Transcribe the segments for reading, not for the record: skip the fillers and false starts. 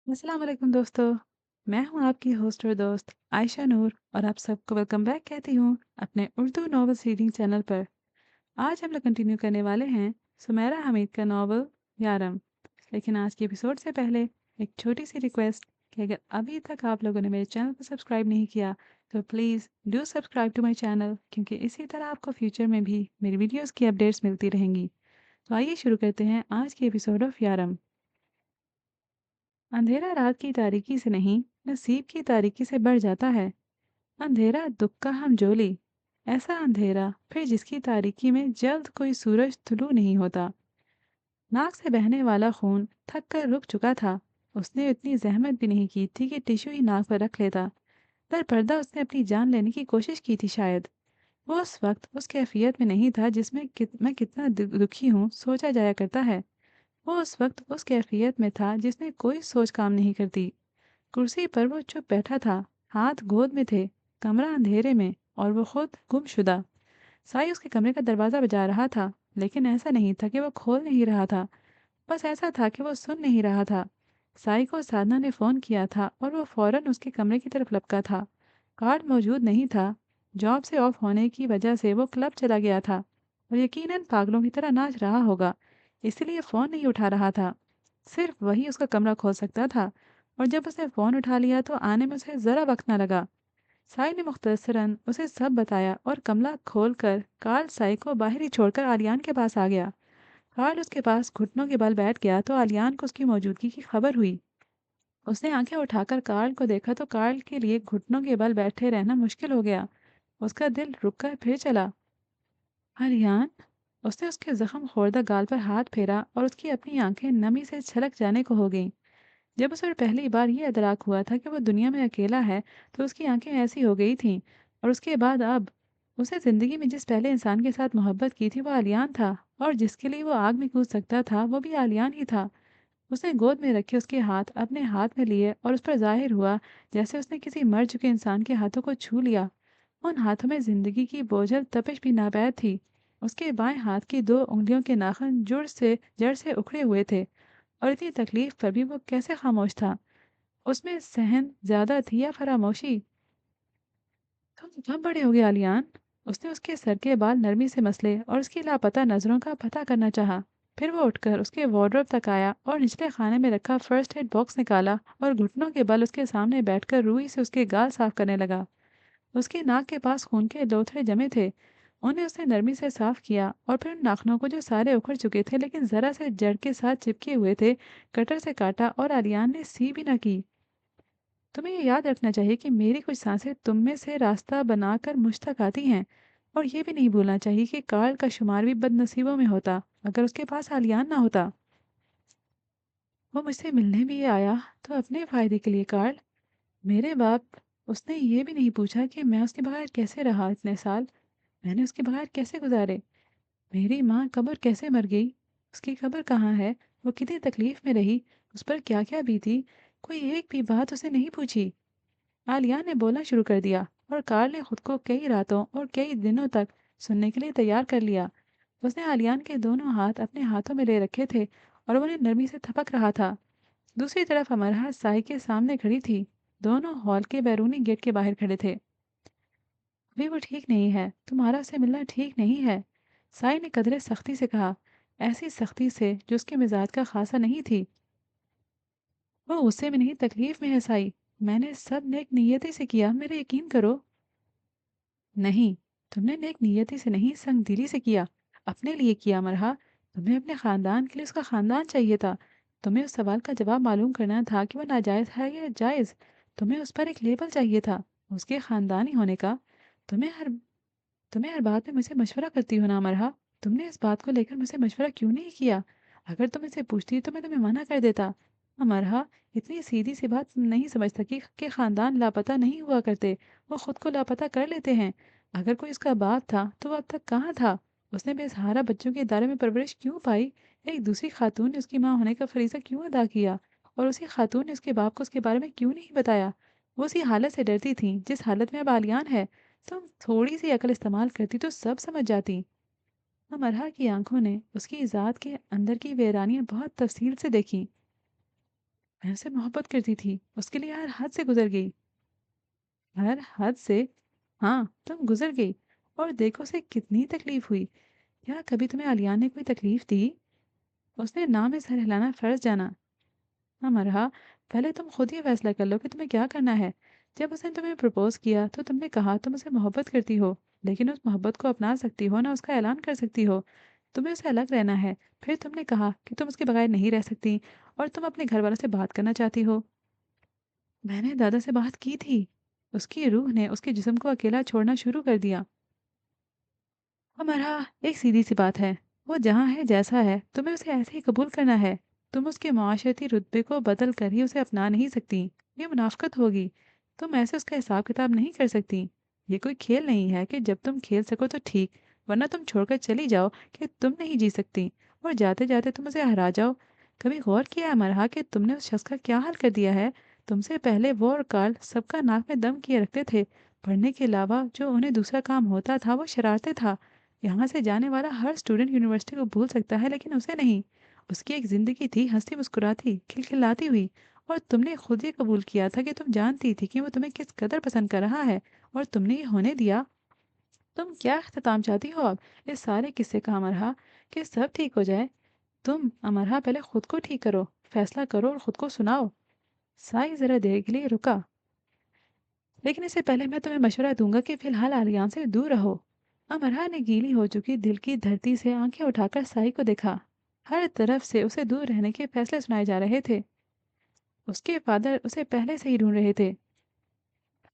अस्सलाम वालेकुम दोस्तों। मैं हूं आपकी होस्ट और दोस्त आयशा नूर और आप सबको वेलकम बैक कहती हूं अपने उर्दू नॉवेल्स रीडिंग चैनल पर। आज हम लोग कंटिन्यू करने वाले हैं सुमेरा हमीद का नॉवल यारम। लेकिन आज के एपिसोड से पहले एक छोटी सी रिक्वेस्ट कि अगर अभी तक आप लोगों ने मेरे चैनल को सब्सक्राइब नहीं किया तो please do subscribe to my channel, क्योंकि इसी तरह आपको फ्यूचर में भी मेरी वीडियोज़ की अपडेट्स मिलती रहेंगी। तो आइए शुरू करते हैं आज के एपिसोड ऑफ यारम। अंधेरा रात की तारीकी से नहीं, नसीब की तारीकी से बढ़ जाता है। अंधेरा दुख का हमजोली, ऐसा अंधेरा फिर जिसकी तारीकी में जल्द कोई सूरज तुलू नहीं होता। नाक से बहने वाला खून थक कर रुक चुका था। उसने इतनी जहमत भी नहीं की थी कि टिश्यू ही नाक पर रख लेता। पर पर्दा उसने अपनी जान लेने की कोशिश की थी शायद। वो उस वक्त उस कैफियत में नहीं था जिसमें मैं कितना दुखी हूँ सोचा जाया करता है। वो उस वक्त उस कैफियत में था जिसमें कोई सोच काम नहीं करती। कुर्सी पर वो चुप बैठा था, हाथ गोद में थे, कमरा अंधेरे में और वो खुद गुमशुदा। साई उसके कमरे का दरवाज़ा बजा रहा था, लेकिन ऐसा नहीं था कि वो खोल नहीं रहा था, बस ऐसा था कि वो सुन नहीं रहा था। साई को साधना ने फ़ोन किया था और वो फौरन उसके कमरे की तरफ लपका था। कार्ड मौजूद नहीं था। जॉब से ऑफ होने की वजह से वो क्लब चला गया था और यकीनन पागलों की तरह नाच रहा होगा, इसीलिए फ़ोन नहीं उठा रहा था। सिर्फ वही उसका कमरा खोल सकता था, और जब उसने फ़ोन उठा लिया तो आने में उसे ज़रा वक्त न लगा। साई ने मुख्तसरन उसे सब बताया और कमरा खोलकर कार्ल साई को बाहर ही छोड़कर आलियान के पास आ गया। कार्ल उसके पास घुटनों के बल बैठ गया तो आलियान को उसकी मौजूदगी की खबर हुई। उसने आंखें उठाकर कार्ल को देखा तो कार्ल के लिए घुटनों के बल बैठे रहना मुश्किल हो गया। उसका दिल रुककर फिर चला। आलियान, उसने उसके जख्म खोरदा गाल पर हाथ फेरा और उसकी अपनी आंखें नमी से छलक जाने को हो गईं। जब उसे पहली बार ये इदराक हुआ था कि वो दुनिया में अकेला है तो उसकी आंखें ऐसी हो गई थीं। और उसके बाद अब उसे ज़िंदगी में जिस पहले इंसान के साथ मोहब्बत की थी वो आलियान था, और जिसके लिए वो आग में कूद सकता था वो भी आलियान ही था। उसने गोद में रखे उसके हाथ अपने हाथ में लिए और उस पर जाहिर हुआ जैसे उसने किसी मर चुके इंसान के हाथों को छू लिया। उन हाथों में जिंदगी की बोझल तपिश भी नापैद थी। उसके बाएं हाथ की दो उंगलियों के नाखून जड़ से उखड़े हुए थे, और इतनी तकलीफ पर भी वो कैसे खामोश था। उसमें सहन ज्यादा थी या फरामोशी? तुम कब बड़े हो गए आलियान? उसने उसके सर के बाल नरमी से मसले और उसकी लापता नजरों का पता करना चाहा। फिर वो उठकर उसके वार्डरोब तक आया और निचले खाने में रखा फर्स्ट एड बॉक्स निकाला और घुटनों के बल उसके सामने बैठकर रूई से उसके गाल साफ करने लगा। उसकी नाक के पास खून के लोथड़े जमे थे। उन्हें उसने नरमी से साफ किया और फिर उन नाखूनों को जो सारे उखड़ चुके थे लेकिन जरा से जड़ के साथ चिपके हुए थे, कटर से काटा और आलियान ने सी भी न की। तुम्हें ये याद रखना चाहिए कि मेरी कुछ सांसें तुम में से रास्ता बनाकर मुझ तक आती हैं, और ये भी नहीं भूलना चाहिए कि कार्ल का शुमार भी बदनसीबों में होता अगर उसके पास आलियान ना होता। वो मुझसे मिलने भी आया तो अपने फायदे के लिए कार्ल। मेरे बाप, उसने ये भी नहीं पूछा कि मैं उसके बगैर कैसे रहा इतने साल, मैंने उसके बगैर कैसे गुजारे। मेरी माँ कब और कैसे मर गई, उसकी खबर कहाँ है, वो कितनी तकलीफ में रही, उस पर क्या क्या बीती, कोई एक भी बात उसने नहीं पूछी। आलिया ने बोलना शुरू कर दिया और कार्ल ने खुद को कई रातों और कई दिनों तक सुनने के लिए तैयार कर लिया। उसने आलियान के दोनों हाथ अपने हाथों में ले रखे थे और वो उन्हें नरमी से थपक रहा था। दूसरी तरफ अमरहा साई के सामने खड़ी थी। दोनों हॉल के बैरूनी गेट के बाहर खड़े थे। अभी वो ठीक नहीं है, तुम्हारा उससे मिलना ठीक नहीं है, साई ने कदरे सख्ती से कहा, ऐसी सख्ती से जो उसके मिजाज का खासा नहीं थी। वो गुस्से में नहीं, तकलीफ में है साई। मैंने सब नेक नियति से किया, मेरे यकीन करो। नहीं, तुमने नेक नियति से नहीं, संग दिली से किया। अपने लिए किया मरहा। तुम्हें अपने खानदान के लिए उसका खानदान चाहिए था। तुम्हें उस सवाल का जवाब मालूम करना था कि वह नाजायज है या जायज। तुम्हें उस पर एक लेबल चाहिए था, उसके खानदानी होने का। तुम्हें हर तुम्हें हर बात में मुझसे मशवरा करती हो ना मरहा। तुमने इस बात को लेकर मुझसे मशवरा क्यों नहीं किया? अगर तुम इसे पूछती तो मैं तुम्हें मना कर देता। मरहा, इतनी सीधी सी बात नहीं समझ सकी कि खानदान लापता नहीं हुआ करते, वो खुद को लापता कर लेते हैं। अगर कोई इसका बाप था तो वो अब तक कहाँ था? उसने बेसहारा बच्चों के दायरे में परवरिश क्यों पाई? एक दूसरी खातून ने उसकी माँ होने का फरीजा क्यों अदा किया? और उसी खातून ने उसके बाप को उसके बारे में क्यों नहीं बताया? वो उसी हालत से डरती थी जिस हालत में अब आलियान है। तुम थोड़ी सी अकल इस्तेमाल करती तो सब समझ जाती। अमरहा की आंखों ने उसकी ज़ात के अंदर की वीरानियां बहुत तफसील से देखी। मैं उससे मोहब्बत करती थी, उसके लिए हर हद से गुज़र गई। हर हद से? हाँ, तुम गुज़र गई और देखो उसे कितनी तकलीफ़ हुई। क्या कभी तुम्हें आलिया ने कोई तकलीफ़ दी? उसने ना में सर हिलाना फ़र्ज़ जाना। अमरहा, पहले तुम खुद ही फैसला कर लो कि तुम्हें क्या करना है। जब उसने तुम्हें प्रपोज किया तो तुमने कहा तुम उसे मोहब्बत करती हो, लेकिन उस मोहब्बत को अपना सकती हो ना उसका ऐलान कर सकती हो। तुम्हें उससे अलग रहना है। फिर तुमने कहा कि तुम उसके बगैर नहीं रह सकती और तुम अपने घर वालों से बात करना चाहती हो। मैंने दादा से बात की थी। उसकी रूह ने उसके जिस्म को अकेला छोड़ना शुरू कर दिया। हमारा एक सीधी सी बात है, वो जहाँ है जैसा है तुम्हें उसे ऐसे ही कबूल करना है। तुम उसके माशरती रुतबे को बदल कर ही उसे अपना नहीं सकती। ये मुनाफ्कत होगी। तुम ऐसे उसका हिसाब किताब नहीं कर सकती। ये कोई खेल नहीं है कि जब तुम खेल सको तो ठीक, वरना तुम छोड़कर चली जाओ कि तुम नहीं जी सकती और जाते जाते तुम उसे हरा जाओ। कभी गौर किया है मरहा कि तुमने उस शख्स का क्या हाल कर दिया है। तुमसे पहले वो और कार्ल सबका नाक में दम किए रखते थे। पढ़ने के अलावा जो उन्हें दूसरा काम होता था वो शरारते था। यहाँ से जाने वाला हर स्टूडेंट यूनिवर्सिटी को भूल सकता है लेकिन उसे नहीं। उसकी एक ज़िंदगी थी हँसती मुस्कुराती, खिलखिलाती हुई। और तुमने खुद ये कबूल किया था कि तुम जानती थी कि वो तुम्हें किस कदर पसंद कर रहा है और तुमने ये होने दिया। तुम क्या अख्ताम चाहती हो अब इस सारे किस्से का अमरहा, कि सब ठीक हो जाए? तुम अमरहा पहले खुद को ठीक करो, फैसला करो और खुद को सुनाओ। साई ज़रा देर के लिए रुका। लेकिन इससे पहले मैं तुम्हें मशवरा दूंगा कि फिलहाल आलियान से दूर रहो। अमरहा ने गीली हो चुकी दिल की धरती से आंखें उठाकर साई को देखा। हर तरफ से उसे दूर रहने के फैसले सुनाए जा रहे थे। उसके फादर उसे पहले से ही ढूंढ रहे थे।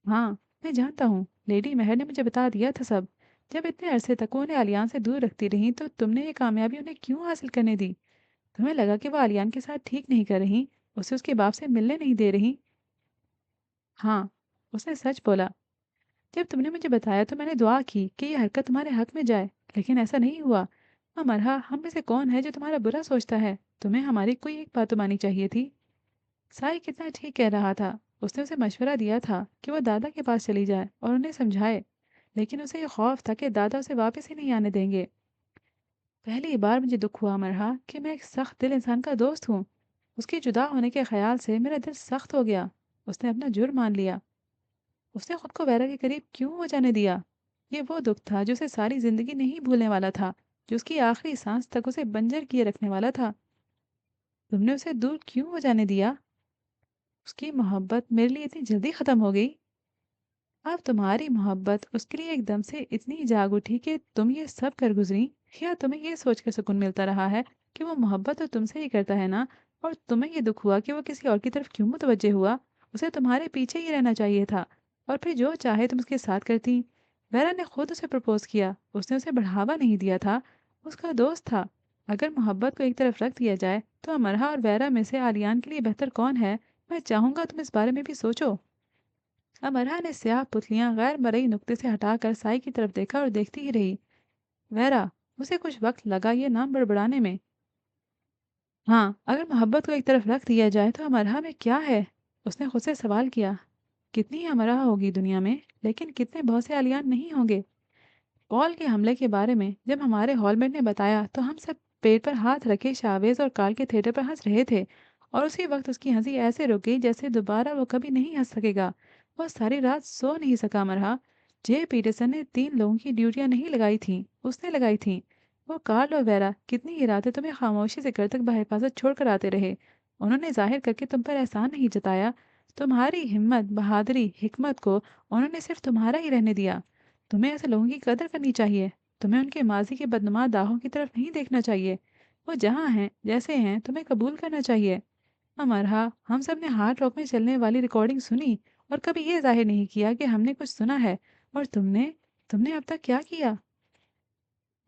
हाँ, मैं जानता हूँ, लेडी मेहर ने मुझे बता दिया था सब। जब इतने अरसे तक वो उन्हें आलियान से दूर रखती रही तो तुमने ये कामयाबी उन्हें क्यों हासिल करने दी? तुम्हें लगा कि वो आलियान के साथ ठीक नहीं कर रही, उसे उसके बाप से मिलने नहीं दे रही। हाँ, उसने सच बोला। जब तुमने मुझे बताया तो मैंने दुआ की कि ये हरकत तुम्हारे हक में जाए, लेकिन ऐसा नहीं हुआ। अमरहा, हम में से कौन है जो तुम्हारा बुरा सोचता है? तुम्हें हमारी कोई एक बात तो मानी चाहिए थी। साई कितना ठीक कह रहा था। उसने उसे मशवरा दिया था कि वो दादा के पास चली जाए और उन्हें समझाए, लेकिन उसे ये खौफ था कि दादा उसे वापस ही नहीं आने देंगे। पहली बार मुझे दुख हुआ अमरहा कि मैं एक सख्त दिल इंसान का दोस्त हूँ। उसके जुदा होने के ख्याल से मेरा दिल सख्त हो गया। उसने अपना जुर्म मान लिया। उसने खुद को वैरा के करीब क्यों हो जाने दिया? ये वो दुख था जो उसे सारी जिंदगी नहीं भूलने वाला था, जो उसकी आखिरी सांस तक उसे बंजर किए रखने वाला था। तुमने उसे दूर क्यों हो जाने दिया? उसकी मोहब्बत मेरे लिए इतनी जल्दी खत्म हो गई? अब तुम्हारी मोहब्बत उसके लिए एकदम से इतनी जाग उठी कि तुम ये सब कर गुजरी? या तुम्हें ये सोचकर सुकून मिलता रहा है कि वो मोहब्बत तो तुमसे ही करता है ना? और तुम्हें ये दुख हुआ कि वो किसी और की तरफ क्यों मुतवज्जे हुआ? उसे तुम्हारे पीछे ही रहना चाहिए था और फिर जो चाहे तुम उसके साथ करती। वेरा ने खुद उसे प्रपोज किया, उसने उसे बढ़ावा नहीं दिया था। उसका दोस्त था। अगर मोहब्बत को एक तरफ रख दिया जाए तो अमरहा और वेरा में से आलियान के लिए बेहतर कौन है? मैं चाहूंगा तुम इस बारे में भी सोचो। अमरहा ने स्याह पुतलियां गैर मरई नुक्ते से हटाकर साई की तरफ देखा और देखती ही रही। वेरा, उसे कुछ वक्त लगा ये नाम बड़बड़ाने में। हाँ, अगर मोहब्बत को एक तरफ रख दिया जाए तो अमरहा में क्या है? उसने खुद से सवाल किया। कितनी ही अमरहा होगी दुनिया में, लेकिन कितने बहुत से आलियान नहीं होंगे। पॉल के हमले के बारे में जब हमारे हॉलमेट ने बताया तो हम सब पेट पर हाथ रखे शावेज और कार्ल के थिएटर पर हंस रहे थे। और उसी वक्त उसकी हंसी ऐसे रुक गई जैसे दोबारा वो कभी नहीं हंस सकेगा। वो सारी रात सो नहीं सका मरहा। जे पीटरसन ने 3 लोगों की ड्यूटियां नहीं लगाई थी, उसने लगाई थी। वो कार्ल और वेरा कितनी ही रातें तुम्हें खामोशी से घर तक बहिफाजत छोड़ कर आते रहे। उन्होंने जाहिर करके तुम पर एहसान नहीं जताया। तुम्हारी हिम्मत, बहादुरी, हिकमत को उन्होंने सिर्फ तुम्हारा ही रहने दिया। तुम्हें ऐसे लोगों की कदर करनी चाहिए। तुम्हें उनके माजी के बदनुमा दाहों की तरफ नहीं देखना चाहिए। वो जहाँ हैं जैसे हैं तुम्हें कबूल करना चाहिए। अमरहा, हम सब ने हार्ड रॉक में चलने वाली रिकॉर्डिंग सुनी और कभी ये जाहिर नहीं किया कि हमने कुछ सुना है। और तुमने तुमने अब तक क्या किया?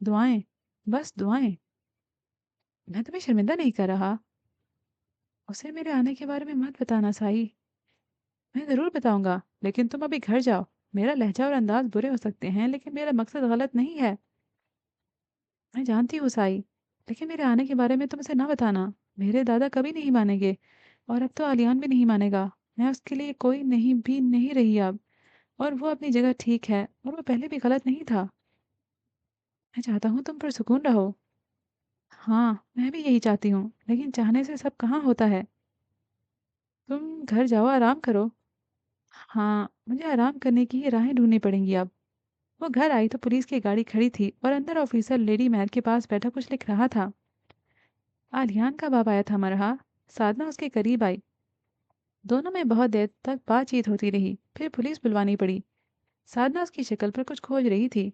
दुआएं, बस दुआएं। मैं तुम्हें शर्मिंदा नहीं कर रहा। उसे मेरे आने के बारे में मत बताना साई। मैं ज़रूर बताऊंगा, लेकिन तुम अभी घर जाओ। मेरा लहजा और अंदाज बुरे हो सकते हैं लेकिन मेरा मकसद गलत नहीं है। मैं जानती हूँ साई, लेकिन मेरे आने के बारे में तुम उसे ना बताना। मेरे दादा कभी नहीं मानेंगे और अब तो आलियान भी नहीं मानेगा। मैं उसके लिए कोई नहीं भी नहीं रही अब। और वो अपनी जगह ठीक है और वो पहले भी गलत नहीं था। मैं चाहता हूँ तुम पुरसुकून रहो। हाँ, मैं भी यही चाहती हूँ, लेकिन चाहने से सब कहाँ होता है। घर जाओ, आराम करो। हाँ, मुझे आराम करने की ही राहें ढूँढनी पड़ेंगी अब। वो घर आई तो पुलिस की गाड़ी खड़ी थी और अंदर ऑफिसर लेडी मैड के पास बैठा कुछ लिख रहा था। आलियान का बाप आया था मरहा। साधना उसके करीब आई। दोनों में बहुत देर तक बातचीत होती रही, फिर पुलिस बुलवानी पड़ी। साधना उसकी शक्ल पर कुछ खोज रही थी।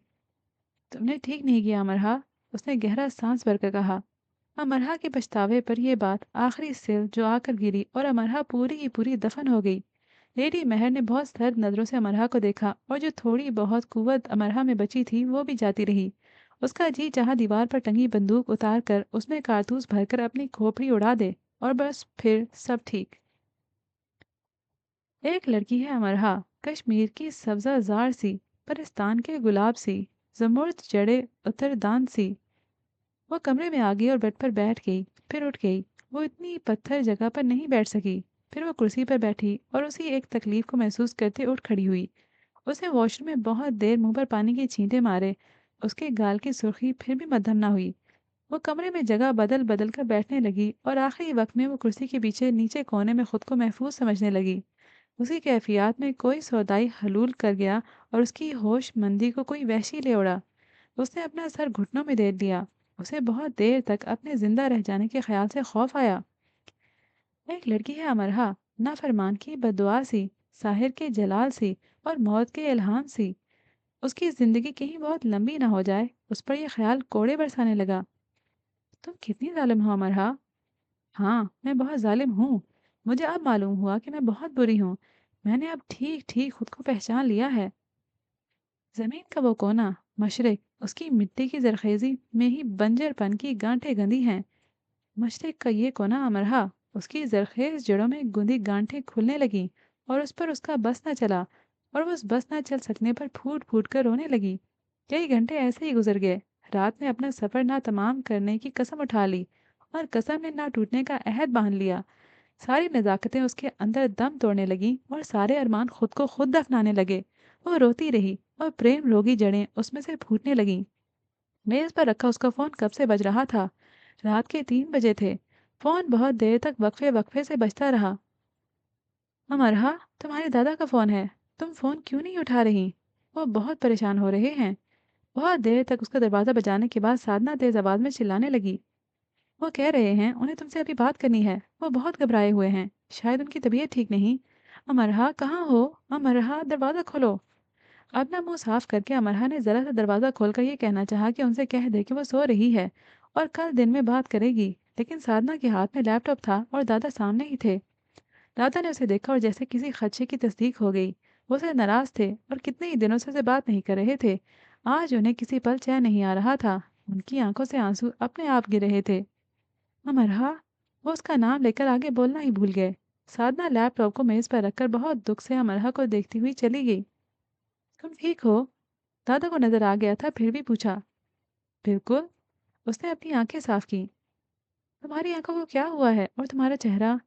तुमने ठीक नहीं किया अमरहा, उसने गहरा सांस भरकर कहा। अमरहा के पछतावे पर यह बात आखिरी सिल जो आकर गिरी और अमरहा पूरी की पूरी दफन हो गई। लेडी मेहर ने बहुत सर्द नजरों से अमरहा को देखा और जो थोड़ी बहुत कुव्वत अमरहा में बची थी वो भी जाती रही। उसका जी चाहा दीवार पर टंगी बंदूक उतार कर उसमें कारतूस भरकर अपनी खोपड़ी उड़ा दे और बस फिर सब ठीक। एक लड़की है अमरहा, कश्मीर की सब्जा जार सी, परिस्तान के गुलाब सी, जमुर्द जड़े उतरदान सी। वो कमरे में आ गई और बेड पर बैठ गई, फिर उठ गई। वो इतनी पत्थर जगह पर नहीं बैठ सकी। फिर वो कुर्सी पर बैठी और उसी एक तकलीफ को महसूस करते उठ खड़ी हुई। उसने वॉशरूम में बहुत देर मुंह पर पानी के छींटे मारे। उसके गाल की सुर्खी फिर भी मद्धम ना हुई। वो कमरे में जगह बदल बदल कर बैठने लगी और आखिरी वक्त में वो कुर्सी के पीछे नीचे कोने में खुद को महफूज समझने लगी। उसी कैफियत में कोई सौदाई हलूल कर गया और उसकी होश मंदी को कोई वहशी ले उड़ा। उसने अपना सर घुटनों में दे लिया। उसे बहुत देर तक अपने जिंदा रह जाने के ख्याल से खौफ आया। एक लड़की है अमरहा, नाफरमान की बददुआ सी, साहिर के जलाल सी और मौत के इल्हाम सी। उसकी जिंदगी कहीं बहुत लंबी ना हो जाए, उस पर यह ख्याल कोड़े बरसाने लगा। तुम कितनी जालिम हो अमरहा। हाँ, मैं बहुत जालिम हूँ। मुझे अब मालूम हुआ कि मैं बहुत बुरी हूँ। मैंने अब ठीक ठीक खुद को पहचान लिया है। जमीन का वो कोना, मशरिक, उसकी मिट्टी की जरखेजी में ही बंजरपन की गांठें गंदी हैं। मशरिक का ये कोना अमरहा, उसकी जरखेज जड़ों में गुंदी गांठें खुलने लगीं और उस पर उसका बस न चला और वो उस बस न चल सकने पर फूट फूट कर रोने लगी। कई घंटे ऐसे ही गुजर गए। रात में अपना सफ़र ना तमाम करने की कसम उठा ली और कसम ने ना टूटने का अहद बांध लिया। सारी नज़ाकतें उसके अंदर दम तोड़ने लगीं और सारे अरमान खुद को खुद दफनाने लगे। वो रोती रही और प्रेम रोगी जड़ें उसमें से फूटने लगीं। मेज पर रखा उसका फ़ोन कब से बज रहा था। रात के 3 बजे थे। फ़ोन बहुत देर तक वक्फे वक्फे से बजता रहा। अमरहा, तुम्हारे दादा का फ़ोन है। तुम फ़ोन क्यों नहीं उठा रही। वो बहुत परेशान हो रहे हैं। बहुत देर तक उसका दरवाज़ा बजाने के बाद साधना तेज़ आवाज़ में चिल्लाने लगी। वो कह रहे हैं उन्हें तुमसे अभी बात करनी है। वो बहुत घबराए हुए हैं, शायद उनकी तबीयत ठीक नहीं। अमरहा, कहाँ हो। अमरहा, दरवाज़ा खोलो। अपना मुंह साफ करके अमरहा ने जरा सा दरवाज़ा खोलकर ये कहना चाहा कि उनसे कह दे कि वो सो रही है और कल दिन में बात करेगी। लेकिन साधना के हाथ में लैपटॉप था और दादा सामने ही थे। दादा ने उसे देखा और जैसे किसी खदशे की तस्दीक हो गई। वो उसे नाराज थे और कितने ही दिनों से उसे बात नहीं कर रहे थे। आज उन्हें किसी पल चैन नहीं आ रहा था। उनकी आंखों से आंसू अपने आप गिर रहे थे। अमरहा, वो उसका नाम लेकर आगे बोलना ही भूल गए। साधना लैपटॉप को मेज पर रखकर बहुत दुख से अमरहा को देखती हुई चली गई। तुम ठीक हो। दादा को नजर आ गया था, फिर भी पूछा। बिल्कुल। उसने अपनी आंखें साफ की। तुम्हारी आंखों को क्या हुआ है और तुम्हारा चेहरा।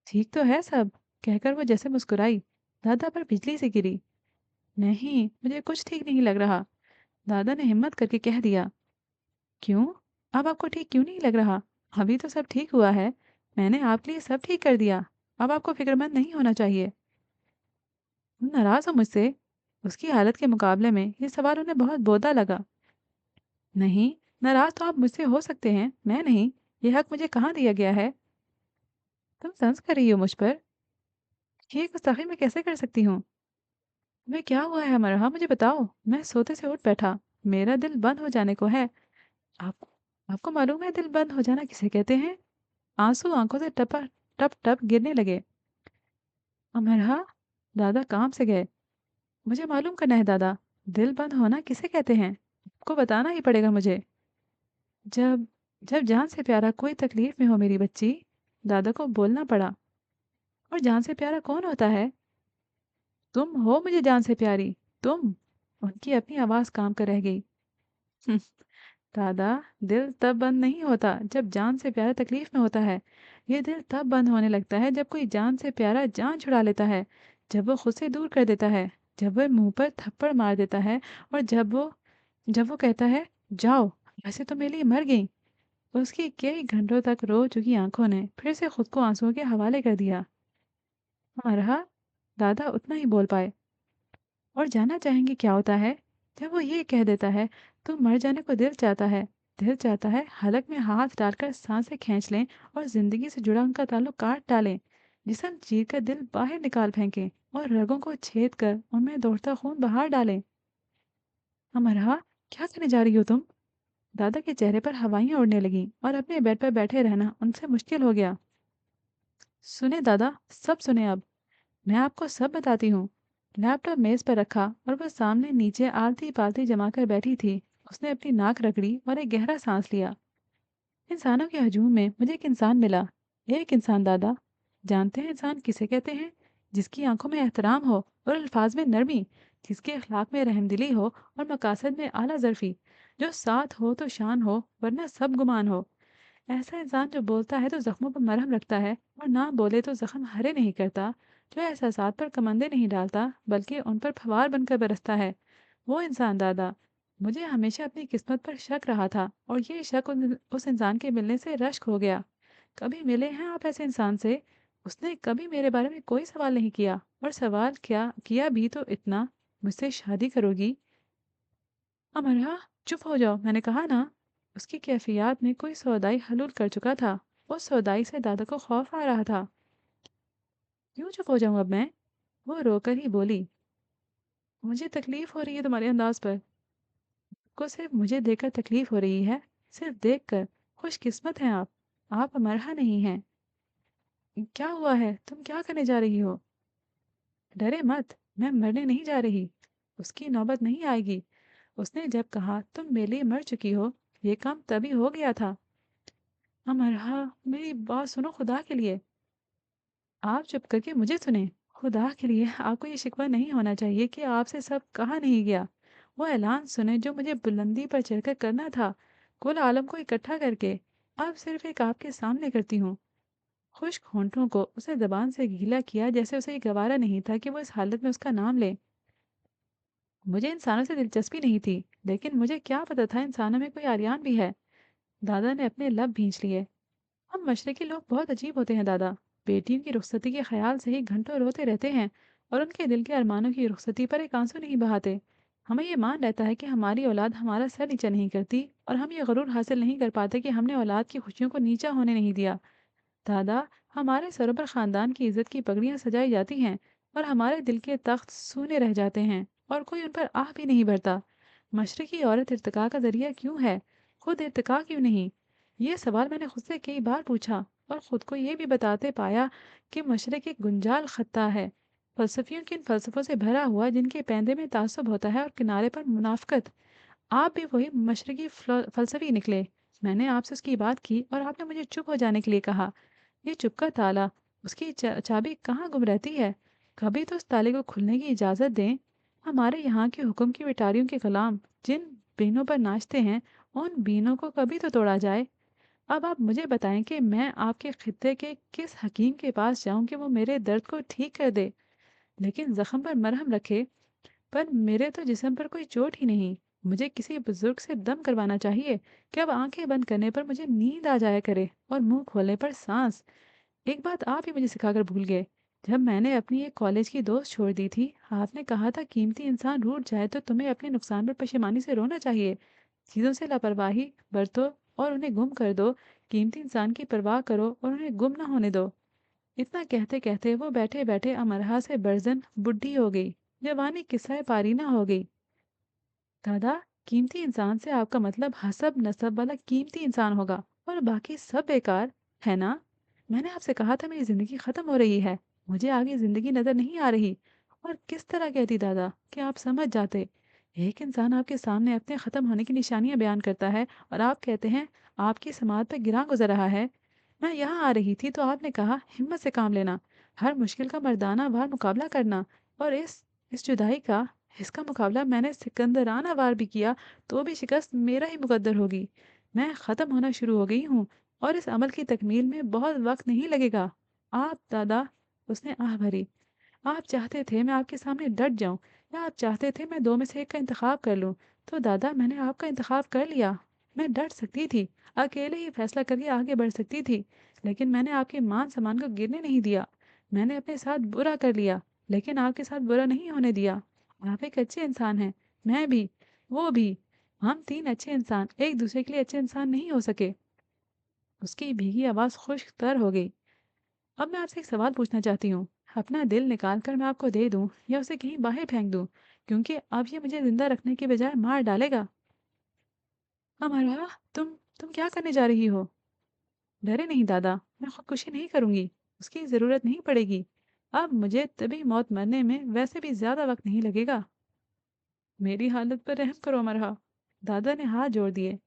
ठीक तो है सब, कहकर वो जैसे मुस्कुराई। दादा पर बिजली से गिरी। नहीं, मुझे कुछ ठीक नहीं लग रहा। दादा ने हिम्मत करके कह दिया। क्यों। अब आपको ठीक क्यों नहीं लग रहा। अभी तो सब ठीक हुआ है। मैंने आपके लिए सब ठीक कर दिया। अब आपको फिक्रमंद नहीं होना चाहिए। तुम नाराज हो मुझसे। उसकी हालत के मुकाबले में ये सवाल उन्हें बहुत बोधा लगा। नहीं, नाराज तो आप मुझसे हो सकते हैं, मैं नहीं। ये हक मुझे कहाँ दिया गया है। तुम तंज कर रही हो मुझ पर। ये गुस्ताखी मैं कैसे कर सकती हूँ। तुम्हें क्या हुआ है मरहा, मुझे बताओ। मैं सोते से उठ बैठा। मेरा दिल बंद हो जाने को है। आप आपको मालूम है दिल बंद हो जाना किसे कहते हैं। आंसू आंखों से टपा टप टप गिरने लगे। अमरहा, दादा काम से गए। मुझे मालूम करना है दादा, दिल बंद होना किसे कहते हैं। आपको बताना ही पड़ेगा मुझे। जब जब जान से प्यारा कोई तकलीफ में हो मेरी बच्ची। दादा को बोलना पड़ा। और जान से प्यारा कौन होता है। तुम हो मुझे जान से प्यारी। तुम। उनकी अपनी आवाज काम कर रह गई। "हम्म, दादा, दिल तब बंद नहीं होता जब जान से प्यारा तकलीफ में होता है। ये दिल तब बंद होने लगता है जब कोई जान से प्यारा जान छुड़ा लेता है। जब वो खुद से दूर कर देता है। जब वो मुंह पर थप्पड़ मार देता है। और जब वो कहता है, जाओ, वैसे तो मेरे लिए मर गई। उसकी कई घंटों तक रो चुकी आंखों ने फिर से खुद को आंसुओं के हवाले कर दिया। हमारा दादा उतना ही बोल पाए। और जानना चाहेंगे क्या होता है? जब वो ये कह देता है, तो मर जाने को दिल चाहता है हलक में हाथ डालकर सांसें खींच लें और ज़िंदगी से जुड़ा उनका ताल्लुक काट डालें। जिस्म चीर कर दिल बाहर निकाल फेंकें और रगों को छेद कर उनमें दौड़ता खून बाहर डालें। अमरहा, क्या करने जा रही हो तुम? दादा के चेहरे पर हवाइयाँ उड़ने लगीं और अपने बेड पर बैठे रहना उनसे मुश्किल हो गया। सुने दादा, सब सुने अब। मैं आपको सब बताती हूँ। लैपटॉप मेज पर रखा और वह सामने नीचे आलती पालती जमाकर बैठी थी। उसने अपनी नाक रगड़ी और एक गहरा सांस लिया। इंसानों के हजूम में मुझे एक इंसान मिला। एक इंसान दादा। जानते हैं इंसान किसे कहते हैं? जिसकी आंखों में एहतराम हो और अल्फाज में नरमी, जिसके अखलाक में रहमदिली हो और मकासद में आला जरफी, जो साथ हो तो शान हो वरना सब गुमान हो। ऐसा इंसान जो बोलता है तो जख्मों पर मरहम रखता है और ना बोले तो जख्म हरे नहीं करता, जो एहसासात पर कमंदे नहीं डालता बल्कि उन पर फवार बनकर बरसता है। वो इंसान दादा। मुझे हमेशा अपनी किस्मत पर शक रहा था और ये शक उस इंसान के मिलने से रश्क हो गया। कभी मिले हैं आप ऐसे इंसान से? उसने कभी मेरे बारे में कोई सवाल नहीं किया, और सवाल क्या किया भी तो इतना, मुझसे शादी करोगी? अमरहा, चुप हो जाओ, मैंने कहा ना। उसकी कैफियत में कोई सौदाई हलूल कर चुका था। उस सौदाई से दादा को खौफ आ रहा था। क्यों चुप हो जाऊं अब मैं? वो रोकर ही बोली। मुझे तकलीफ हो रही है तुम्हारे अंदाज पर। को सिर्फ मुझे देखकर तकलीफ हो रही है। सिर्फ देखकर। खुशकिस्मत हैं आप। आप अमरहा नहीं हैं। क्या हुआ है? तुम क्या करने जा रही हो? डरे मत। मैं मरने नहीं जा रही। उसकी नौबत नहीं आएगी। उसने जब कहा तुम मेरे लिए मर चुकी हो, ये काम तभी हो गया था। अमरहा, मेरी बात सुनो खुदा के लिए। आप चुप करके मुझे सुने। खुदा के लिए आपको ये शिकवा नहीं होना चाहिए कि आपसे सब कहा नहीं गया। वो ऐलान सुने जो मुझे बुलंदी पर चढ़कर करना था, कुल आलम को इकट्ठा करके। अब सिर्फ एक आपके सामने करती हूँ। खुश्क होंठों को उसने जबान से गीला किया, जैसे उसे ये गवारा नहीं था कि वो इस हालत में उसका नाम ले। मुझे इंसानों से दिलचस्पी नहीं थी, लेकिन मुझे क्या पता था इंसानों में कोई आर्यन भी है। दादा ने अपने लब भींच लिए। हम मशरकी लोग बहुत अजीब होते हैं दादा। बेटियों की रुखसती के ख्याल से ही घंटों रोते रहते हैं और उनके दिल के अरमानों की रुखसती पर एक आंसू नहीं बहाते। हमें ये मान रहता है कि हमारी औलाद हमारा सर नीचा नहीं करती, और हम ये गरूर हासिल नहीं कर पाते कि हमने औलाद की खुशियों को नीचा होने नहीं दिया। दादा, हमारे सरों पर खानदान की इज्जत की पगड़ियां सजाई जाती हैं, और हमारे दिल के तख्त सूने रह जाते हैं और कोई उन पर आह भी नहीं भरता। मशरकी औरत इर्तिका का जरिया क्यों है? खुद इर्तिका क्यों नहीं? ये सवाल मैंने खुद से कई बार पूछा, और खुद को ये भी बताते पाया कि मशरक एक गुंजाल खत्ता है, फलसफियों के इन फलसफों से भरा हुआ जिनके पैंदे में तासुब होता है और किनारे पर मुनाफकत। आप भी वही मशरकी फलसफी निकले। मैंने आपसे उसकी बात की और आपने मुझे चुप हो जाने के लिए कहा। ये चुप का ताला, उसकी चाबी कहाँ गुम रहती है? कभी तो उस ताले को खुलने की इजाज़त दें। हमारे यहाँ के हुक्म की विटारियों के गुलाम जिन बीनों पर नाचते हैं, उन बीनों को कभी तो तोड़ा जाए। अब आप मुझे बताएं कि मैं आपके खित्ते के किस हकीम के पास जाऊं कि वो मेरे दर्द को ठीक कर दे, लेकिन जख्म पर मरहम रखे। पर मेरे तो जिस्म पर कोई चोट ही नहीं। मुझे किसी बुजुर्ग से दम करवाना चाहिए कि अब आंखें बंद करने पर मुझे नींद आ जाया करे और मुंह खोलने पर सांस। एक बात आप ही मुझे सिखाकर भूल गए। जब मैंने अपनी एक कॉलेज की दोस्त छोड़ दी थी, आपने कहा था कीमती इंसान रूठ जाए तो तुम्हें अपने नुकसान पर पशेमानी से रोना चाहिए। चीज़ों से लापरवाही बरतो और उन्हें गुम कर दो। कीमती इंसान की परवाह करो और उन्हें गुम ना होने दो। इतना कहते कहते वो बैठे बैठे अमरहा से बर्जन बुढ़ी हो गई। जवानी किस्सा पारीना हो गई। दादा, कीमती इंसान से आपका मतलब हसब नसब वाला कीमती इंसान होगा, और बाकी सब बेकार है ना? मैंने आपसे कहा था मेरी जिंदगी खत्म हो रही है। मुझे आगे जिंदगी नजर नहीं आ रही। और किस तरह कहती दादा कि आप समझ जाते। एक इंसान आपके सामने अपने खत्म होने की निशानियां बयान करता है, और आप कहते हैं आपकी समाज पर गिरां गुजर रहा है। मैं यहाँ आ रही थी तो आपने कहा हिम्मत से काम लेना, हर मुश्किल का मर्दाना वार मुकाबला करना। और इस जुदाई का, इसका मुकाबला मैंने सिकंदराना वार भी किया, तो भी शिकस्त मेरा ही मुकद्दर होगी। मैं ख़त्म होना शुरू हो गई हूँ, और इस अमल की तकमील में बहुत वक्त नहीं लगेगा। आप दादा। उसने आह भरी। आप चाहते थे मैं आपके सामने डट जाऊं, या आप चाहते थे मैं दो में से एक का इंतखाब कर लूं? तो दादा, मैंने आपका इंतखाब कर लिया। मैं डट सकती थी, अकेले ही फैसला करके आगे बढ़ सकती थी, लेकिन मैंने आपके मान सम्मान को गिरने नहीं दिया। میں نے अपने साथ बुरा कर लिया, लेकिन आपके साथ बुरा नहीं होने दिया। आप एक अच्छे इंसान हैं, मैं भी, वो भी। हम 3 अच्छे इंसान एक दूसरे के लिए अच्छे इंसान नहीं हो सके। उसकी भीगी आवाज़ खुश्क-तर हो गई। अब मैं आपसे एक सवाल पूछना चाहती हूँ। अपना दिल निकाल कर मैं आपको दे दूँ या उसे कहीं बाहर फेंक दूँ? क्योंकि अब ये मुझे ज़िंदा रखने के बजाय मार डालेगा। अमरा, तुम क्या करने जा रही हो? डरे नहीं दादा, मैं खुदकुशी नहीं करूँगी। उसकी ज़रूरत नहीं पड़ेगी। अब मुझे तभी मौत मरने में वैसे भी ज़्यादा वक़्त नहीं लगेगा। मेरी हालत पर रहम करो अमरहा। दादा ने हाथ जोड़ दिए।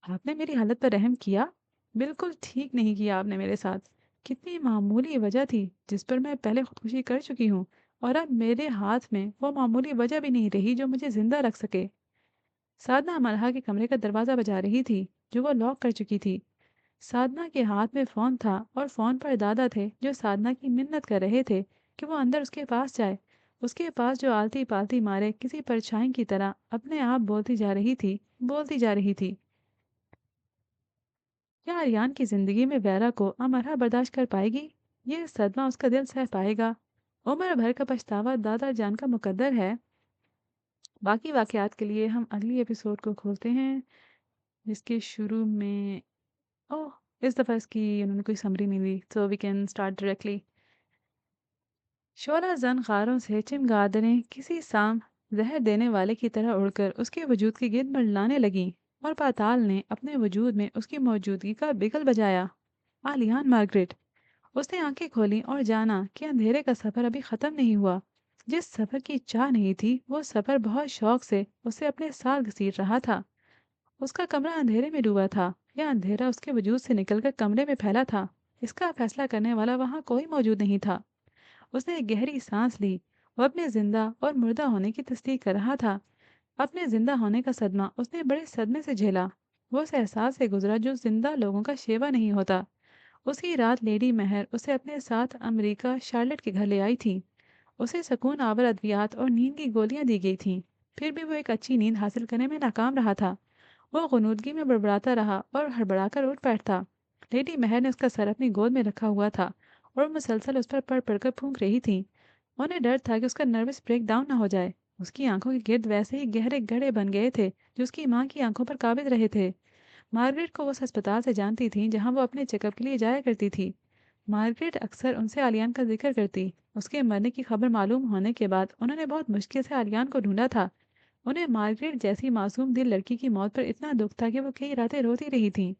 आपने मेरी हालत पर रहम किया? बिल्कुल ठीक नहीं किया आपने मेरे साथ। कितनी मामूली वजह थी जिस पर मैं पहले खुदकुशी कर चुकी हूँ, और अब मेरे हाथ में वो मामूली वजह भी नहीं रही जो मुझे ज़िंदा रख सके। साधना अमरहा के कमरे का दरवाज़ा बजा रही थी, जो वो लॉक कर चुकी थी। साधना के हाथ में फ़ोन था और फ़ोन पर दादा थे जो साधना की मिन्नत कर रहे थे कि वो अंदर उसके पास जाए। उसके पास जो आलती-पालती मारे किसी परछाई की तरह अपने आप बोलती जा रही थी। क्या आर्यान की ज़िंदगी में वैरा को अमरहा बर्दाश्त कर पाएगी? ये सदमा उसका दिल सह पाएगा? उम्र भर का पछतावा दादा जान का मुकद्दर है। बाकी वाक़यात के लिए हम अगली एपिसोड को खोलते हैं, जिसके शुरू में ओह! इस दफ़ा इसकी उन्होंने कोई समरी नहीं दी, so we can start directly. शोला जन गारों से चिमगादड़ें किसी साम जहर देने वाले की तरह उड़कर उसके वजूद के गिर्द मंडलाने लगीं, और पाताल ने अपने वजूद में उसकी मौजूदगी का बिगल बजाया। आलियान मार्गरेट। उसने आंखें खोलीं और जाना कि अंधेरे का सफ़र अभी ख़त्म नहीं हुआ। जिस सफ़र की चाह नहीं थी, वो सफ़र बहुत शौक से उसे अपने साथ घसीट रहा था। उसका कमरा अंधेरे में डूबा था, या अंधेरा उसके वजूद से निकलकर कमरे में फैला था, इसका फैसला करने वाला वहाँ कोई मौजूद नहीं था। उसने एक गहरी सांस ली। वो अपने जिंदा और मुर्दा होने की तस्दीक कर रहा था। अपने जिंदा होने का सदमा उसने बड़े सदमे से झेला। वो उस एहसास से गुजरा जो जिंदा लोगों का शेवा नहीं होता। उसी रात लेडी महर उसे अपने साथ अमेरिका शार्लेट के घर ले आई थी। उसे सुकून आवर अद्वियात और नींद की गोलियां दी गई थीं। फिर भी वो एक अच्छी नींद हासिल करने में नाकाम रहा था। वो गुनूदगी में बड़बड़ाता रहा और हड़बड़ाकर उठ बैठता। लेडी महर ने उसका सर अपनी गोद में रखा हुआ था और मुसलसल उस पर पड़ पड़कर फूंक रही थी। उन्हें डर था कि उसका नर्वस ब्रेक डाउन ना हो जाए। उसकी आंखों के गिर्द वैसे ही गहरे गड्ढे बन गए थे जो उसकी माँ की आंखों पर काबिज रहे थे। मार्गरेट को वो उस अस्पताल से जानती थी जहाँ वो अपने चेकअप के लिए जाया करती थी। मार्गरेट अक्सर उनसे आलियान का जिक्र करती। उसके मरने की खबर मालूम होने के बाद उन्होंने बहुत मुश्किल से आलियान को ढूंढा था। उन्हें मार्गरेट जैसी मासूम दिल लड़की की मौत पर इतना दुख था कि वो कई रातें रोती रही थीं।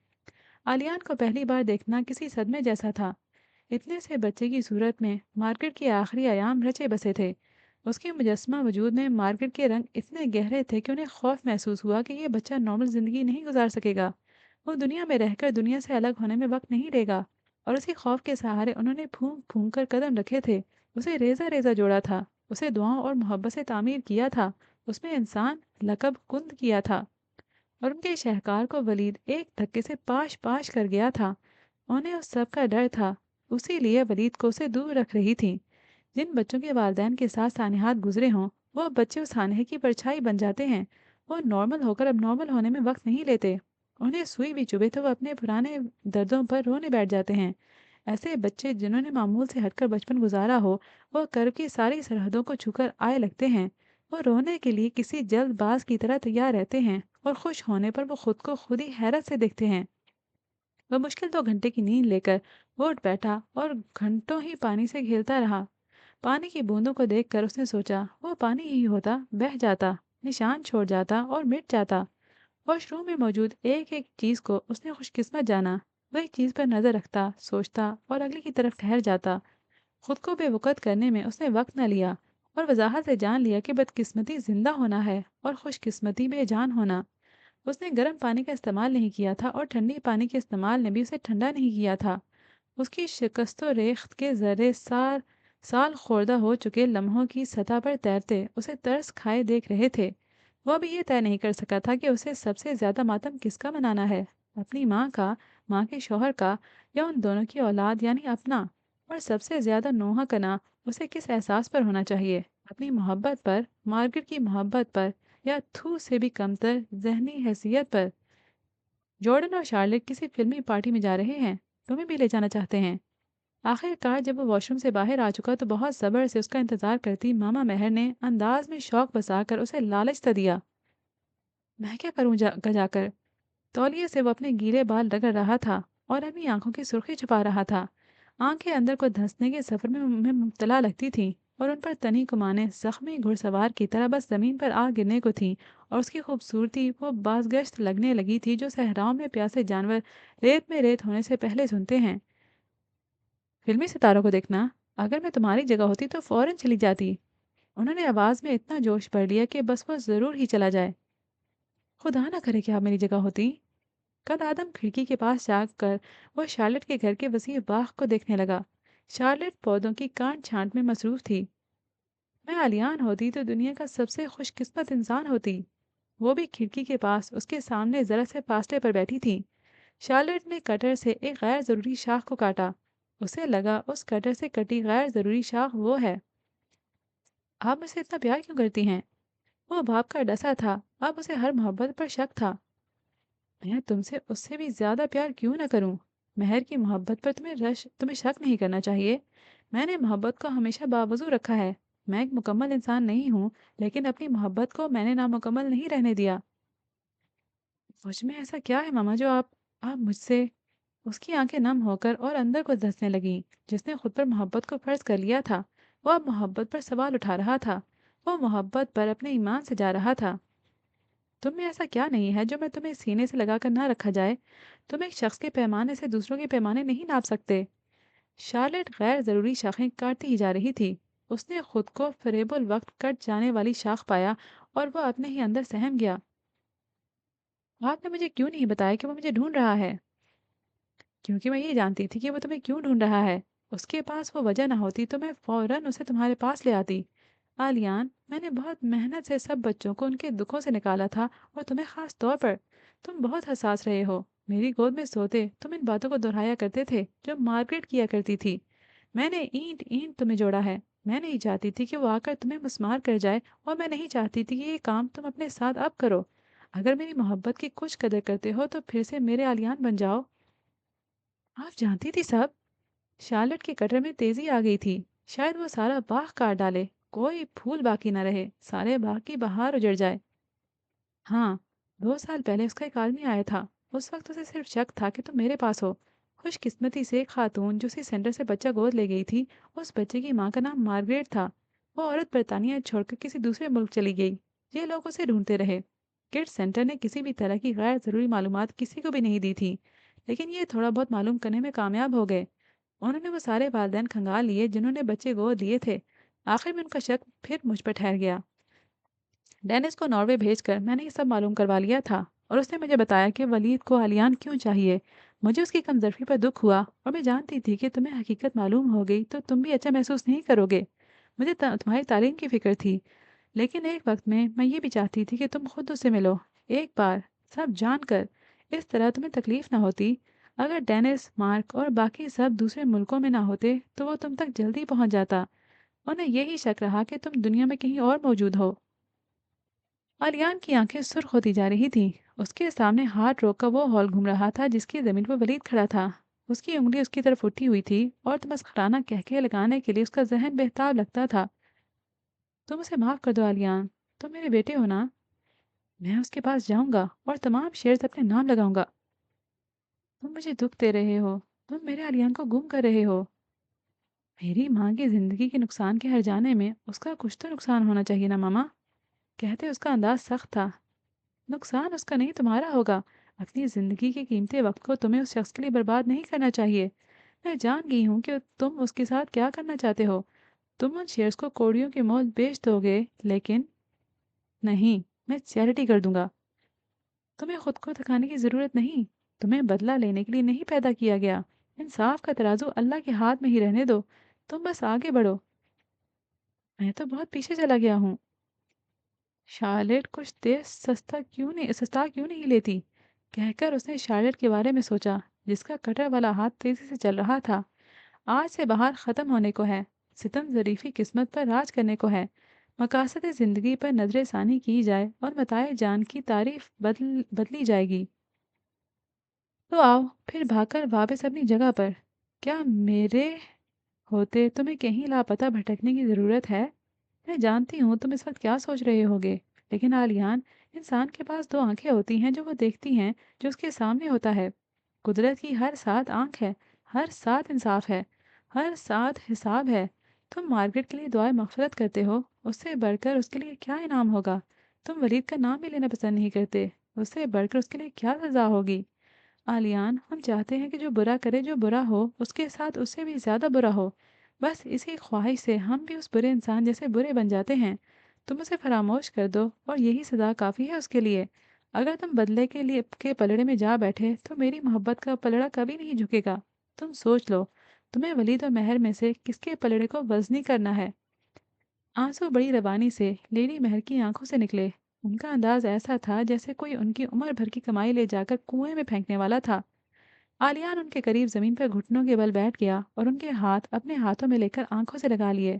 आलियान को पहली बार देखना किसी सदमे जैसा था। इतने से बच्चे की सूरत में मार्गरेट के आखिरी आयाम रचे बसे थे। उसके मुजस्समा वजूद में मार्गरेट के रंग इतने गहरे थे कि उन्हें खौफ महसूस हुआ कि ये बच्चा नॉर्मल ज़िंदगी नहीं गुजार सकेगा। वो दुनिया में रहकर दुनिया से अलग होने में वक्त नहीं लेगा। और उसी खौफ के सहारे उन्होंने फूंक फूंक कर कदम रखे थे। उसे रेजा रेजा जोड़ा था। उसे दुआओं और मोहब्बत से तामीर किया था। उसमें इंसान लकब कुंद किया था। और उनके शहकार को वलीद एक धक्के से पाश पाश कर गया था। उन्हें उस सब का डर था। उसी लिए वलीद को उसे दूर रख रही थी। जिन बच्चों के वालिदैन के साथ सानेहात गुजरे हों, वो बच्चे उस सानहे की परछाई बन जाते हैं। वो नॉर्मल होकर अब नॉर्मल होने में वक्त नहीं लेते। उन्हें सुई भी चुभे तो वो अपने पुराने दर्दों पर रोने बैठ जाते हैं। ऐसे बच्चे जिन्होंने मामूल से हटकर बचपन गुजारा हो, वो कर्ब की सारी सरहदों को छूकर आए लगते हैं। वो रोने के लिए किसी जल्दबाज की तरह तैयार रहते हैं, और खुश होने पर वो खुद को खुद ही हैरत से देखते हैं। वह मुश्किल 2 घंटे की नींद लेकर वो उठ बैठा और घंटों ही पानी से खेलता रहा। पानी की बूंदों को देखकर उसने सोचा, वो पानी ही होता, बह जाता, निशान छोड़ जाता और मिट जाता। वॉशरूम में मौजूद एक एक चीज़ को उसने खुशकिस्मत जाना। वही चीज़ पर नज़र रखता, सोचता और अगली की तरफ ठहर जाता। खुद को बेवकूफ़ करने में उसने वक्त न लिया, और वजाहत से जान लिया कि बदकिस्मती जिंदा होना है और खुशकिस्मती बेजान होना। उसने गर्म पानी का इस्तेमाल नहीं किया था, और ठंडी पानी के इस्तेमाल ने भी उसे ठंडा नहीं किया था। उसकी शिकस्तो रेख्त के ज़र्रे साल साल खोर्दा हो चुके लम्हों की सतह पर तैरते उसे तरस खाए देख रहे थे। वह भी ये तय नहीं कर सका था कि उसे सबसे ज़्यादा मातम किसका मनाना है, अपनी माँ का, माँ के शौहर का, या उन दोनों की औलाद यानी अपना। और सबसे ज़्यादा नोहा कना उसे किस एहसास पर होना चाहिए, अपनी मोहब्बत पर, मार्गरेट की मोहब्बत पर, या थू से भी कमतर जहनी हैसियत पर। जॉर्डन और शार्लेट किसी फिल्मी पार्टी में जा रहे हैं, तुम्हें भी ले जाना चाहते हैं। آخر کار جب وہ واش روم سے باہر آ چکا تو بہت صبر سے اس کا انتظار کرتی ماما مہر نے انداز میں شوق بسا کر اسے لالچ تو دیا۔ میں کیا کروں جا کر؟ تولیے سے وہ اپنے گیلے بال رگڑ رہا تھا اور اپنی آنکھوں کی سرخی چھپا رہا تھا۔ آنکھیں اندر کو دھنسنے کے سفر میں مبتلا لگتی تھیں اور ان پر تنی کمانیں زخمی گھڑ سوار کی طرح بس زمین پر آ گرنے کو تھیں، اور اس کی خوبصورتی وہ بازگشت لگنے لگی تھی جو صحراؤں میں پیاسے جانور ریت میں ریت ہونے سے پہلے سنتے ہیں۔ فلمی ستاروں کو دیکھنا، اگر میں تمہاری جگہ ہوتی تو فوراً چلی جاتی۔ انہوں نے آواز میں اتنا جوش بھر لیا کہ بس وہ ضرور ہی چلا جائے۔ خدا نہ کرے کہ آپ میری جگہ ہوتی۔ کل آدم کھڑکی کے پاس جا کر وہ شارلٹ کے گھر کے وسیع باغ کو دیکھنے لگا۔ شارلٹ پودوں کی کانٹ چھانٹ میں مصروف تھی۔ میں آلیان ہوتی تو دنیا کا سب سے خوش قسمت انسان ہوتی۔ وہ بھی کھڑکی کے پاس اس کے سامنے ذرا سے فاصلے پر بیٹھی تھی۔ شارلٹ نے کٹر سے ایک غیر ضروری شاخ کو کاٹا۔ اسے لگا اس کٹر سے کٹی غیر ضروری شاخ وہ ہے۔ آپ مجھ سے اتنا پیار کیوں کرتی ہیں؟ وہ باپ کا ڈسا تھا، اب اسے ہر محبت پر شک تھا۔ میں تم سے اس سے بھی زیادہ پیار کیوں نہ کروں؟ مہر کی محبت پر تمہیں شک نہیں کرنا چاہیے۔ میں نے محبت کو ہمیشہ باوضو رکھا ہے۔ میں ایک مکمل انسان نہیں ہوں، لیکن اپنی محبت کو میں نے نامکمل نہیں رہنے دیا۔ مجھ میں ایسا کیا ہے ماما جو آپ مجھ سے؟ اس کی آنکھیں نم ہو کر اور اندر کو دھسنے لگیں۔ جس نے خود پر محبت کو فرض کر لیا تھا وہ اب محبت پر سوال اٹھا رہا تھا۔ وہ محبت پر اپنے ایمان سے جا رہا تھا۔ تم میں ایسا کیا نہیں ہے جو میں تمہیں سینے سے لگا کر نہ رکھا جائے؟ تم ایک شخص کے پیمانے سے دوسروں کے پیمانے نہیں ناپ سکتے۔ شارلٹ غیر ضروری شاخیں کاٹتی ہی جا رہی تھی۔ اس نے خود کو فریب الوقت کٹ جانے والی شاخ پایا اور وہ اپنے ہی اندر سہم گیا۔ آپ نے مجھے کیوں نہیں بتایا کہ وہ مجھے ڈھونڈ رہا ہے؟ کیونکہ میں یہ جانتی تھی کہ وہ تمہیں کیوں ڈھونڈ رہا ہے۔ اس کے پاس وہ وجہ نہ ہوتی تو میں فوراً اسے تمہارے پاس لے آتی۔ آلیان، میں نے بہت محنت سے سب بچوں کو ان کے دکھوں سے نکالا تھا، اور تمہیں خاص طور پر۔ تم بہت حساس رہے ہو۔ میری گود میں سوتے تم ان باتوں کو دہرایا کرتے تھے جو مارگریٹ کیا کرتی تھی۔ میں نے اینٹ اینٹ تمہیں جوڑا ہے۔ میں نہیں چاہتی تھی کہ وہ آ کر تمہیں مسمار کر جائے، اور میں نہیں چاہتی تھی کہ یہ کام تم اپنے ساتھ اب کرو۔ اگر میری محبت کی کچھ قدر کرتے ہو تو پھر سے میرے آلیان بن جاؤ۔ آپ جانتی تھی سب؟ شارلٹ کے کٹر میں تیزی آ گئی تھی۔ شاید وہ سارا باغ کاٹ ڈالے، کوئی پھول باقی نہ رہے، سارے باغ کی بہار اجڑ جائے۔ ہاں، 2 سال پہلے اس کا ایک آدمی آیا تھا۔ اس وقت اسے صرف شک تھا کہ تم میرے پاس ہو۔ خوش قسمتی سے ایک خاتون جو اسی سینٹر سے بچہ گود لے گئی تھی، اس بچے کی ماں کا نام مارگریٹ تھا۔ وہ عورت برطانیہ چھوڑ کر کسی دوسرے ملک چلی گئی۔ یہ لوگ اسے ڈھونڈتے رہے۔ کڈ سینٹر نے کسی بھی طرح کی غیر ضروری معلومات کسی کو بھی نہیں دی تھی، لیکن یہ تھوڑا بہت معلوم کرنے میں کامیاب ہو گئے۔ انہوں نے وہ سارے والدین کھنگال لیے جنہوں نے بچے گود لیے تھے۔ آخر میں ان کا شک پھر مجھ پر ٹھہر گیا۔ ڈینس کو ناروے بھیج کر میں نے یہ سب معلوم کروا لیا تھا، اور اس نے مجھے بتایا کہ ولید کو آلیان کیوں چاہیے۔ مجھے اس کی کمزرفی پر دکھ ہوا، اور میں جانتی تھی کہ تمہیں حقیقت معلوم ہو گئی تو تم بھی اچھا محسوس نہیں کرو گے۔ مجھے تمہاری تعلیم کی فکر تھی، لیکن ایک وقت میں یہ بھی چاہتی تھی کہ تم خود اس سے ملو، ایک بار، سب جان کر۔ اس طرح تمہیں تکلیف نہ ہوتی۔ اگر ڈینس، مارک اور باقی سب دوسرے ملکوں میں نہ ہوتے تو وہ تم تک جلدی پہنچ جاتا۔ انہیں یہی شک رہا کہ تم دنیا میں کہیں اور موجود ہو۔ آلیان کی آنکھیں سرخ ہوتی جا رہی تھیں۔ اس کے سامنے ہاتھ روک کر وہ ہال گھوم رہا تھا جس کی زمین پر ولید کھڑا تھا۔ اس کی انگلی اس کی طرف اٹھی ہوئی تھی اور تمسخرانہ کہکہے لگانے کے لیے اس کا ذہن بہتاب لگتا تھا۔ تم اسے معاف کر دو آلیان، تم میرے بیٹے ہو نا؟ میں اس کے پاس جاؤں گا اور تمام شیئرز اپنے نام لگاؤں گا۔ تم مجھے دکھ دے رہے ہو، تم میرے آلیان کو گم کر رہے ہو۔ میری ماں کی زندگی کے نقصان کے ہر جانے میں اس کا کچھ تو نقصان ہونا چاہیے نا ماما؟ کہتے اس کا انداز سخت تھا۔ نقصان اس کا نہیں تمہارا ہوگا۔ اپنی زندگی کے قیمتی وقت کو تمہیں اس شخص کے لیے برباد نہیں کرنا چاہیے۔ میں جان گئی ہوں کہ تم اس کے ساتھ کیا کرنا چاہتے ہو۔ تم ان شیئرز کو کوڑیوں کے مول بیچ دو گے، لیکن نہیں، میں چیریٹی کر دوں گا۔ تمہیں خود کو تھکانے کی ضرورت نہیں۔ تمہیں بدلہ لینے کے لیے نہیں پیدا کیا گیا۔ انصاف کا ترازو اللہ کے ہاتھ میں ہی رہنے دو۔ تم بس آگے بڑھو۔ میں تو بہت پیچھے چلا گیا ہوں۔ شارلٹ کچھ دیر سستا کیوں نہیں لیتی؟ کہہ کر اس نے شارلٹ کے بارے میں سوچا جس کا کٹر والا ہاتھ تیزی سے چل رہا تھا۔ آج سے بہار ختم ہونے کو ہے۔ ستم ظریفی قسمت پر راج کرنے کو ہے۔ مقاصد زندگی پر نظر ثانی کی جائے اور متاع جان کی تعریف بدلی جائے گی۔ تو آؤ پھر بھاگ کر واپس اپنی جگہ پر۔ کیا میرے ہوتے تمہیں کہیں لاپتہ بھٹکنے کی ضرورت ہے؟ میں جانتی ہوں تم اس وقت کیا سوچ رہے ہوگے، لیکن آلیان، انسان کے پاس دو آنکھیں ہوتی ہیں جو وہ دیکھتی ہیں جو اس کے سامنے ہوتا ہے۔ قدرت کی ہر ساتھ آنکھ ہے، ہر ساتھ انصاف ہے، ہر ساتھ حساب ہے۔ تم مارگریٹ کے لیے دعائیں مغفرت کرتے ہو، اس سے بڑھ کر اس کے لیے کیا انعام ہوگا؟ تم ولید کا نام بھی لینا پسند نہیں کرتے، اس سے بڑھ کر اس کے لیے کیا سزا ہوگی؟ آلیان، ہم چاہتے ہیں کہ جو برا کرے، جو برا ہو اس کے ساتھ اس سے بھی زیادہ برا ہو۔ بس اسی خواہش سے ہم بھی اس برے انسان جیسے برے بن جاتے ہیں۔ تم اسے فراموش کر دو اور یہی سزا کافی ہے اس کے لیے۔ اگر تم بدلے کے لیے کے پلڑے میں جا بیٹھے تو میری محبت کا پلڑا کبھی نہیں جھکے گا۔ تم سوچ لو، تمہیں ولید اور مہر میں سے کس کے پلڑے کو وزنی کرنا ہے؟ آنسو بڑی روانی سے لیڈی مہر کی آنکھوں سے نکلے۔ ان کا انداز ایسا تھا جیسے کوئی ان کی عمر بھر کی کمائی لے جا کر کنویں میں پھینکنے والا تھا۔ آلیان ان کے قریب زمین پر گھٹنوں کے بل بیٹھ گیا اور ان کے ہاتھ اپنے ہاتھوں میں لے کر آنکھوں سے لگا لیے۔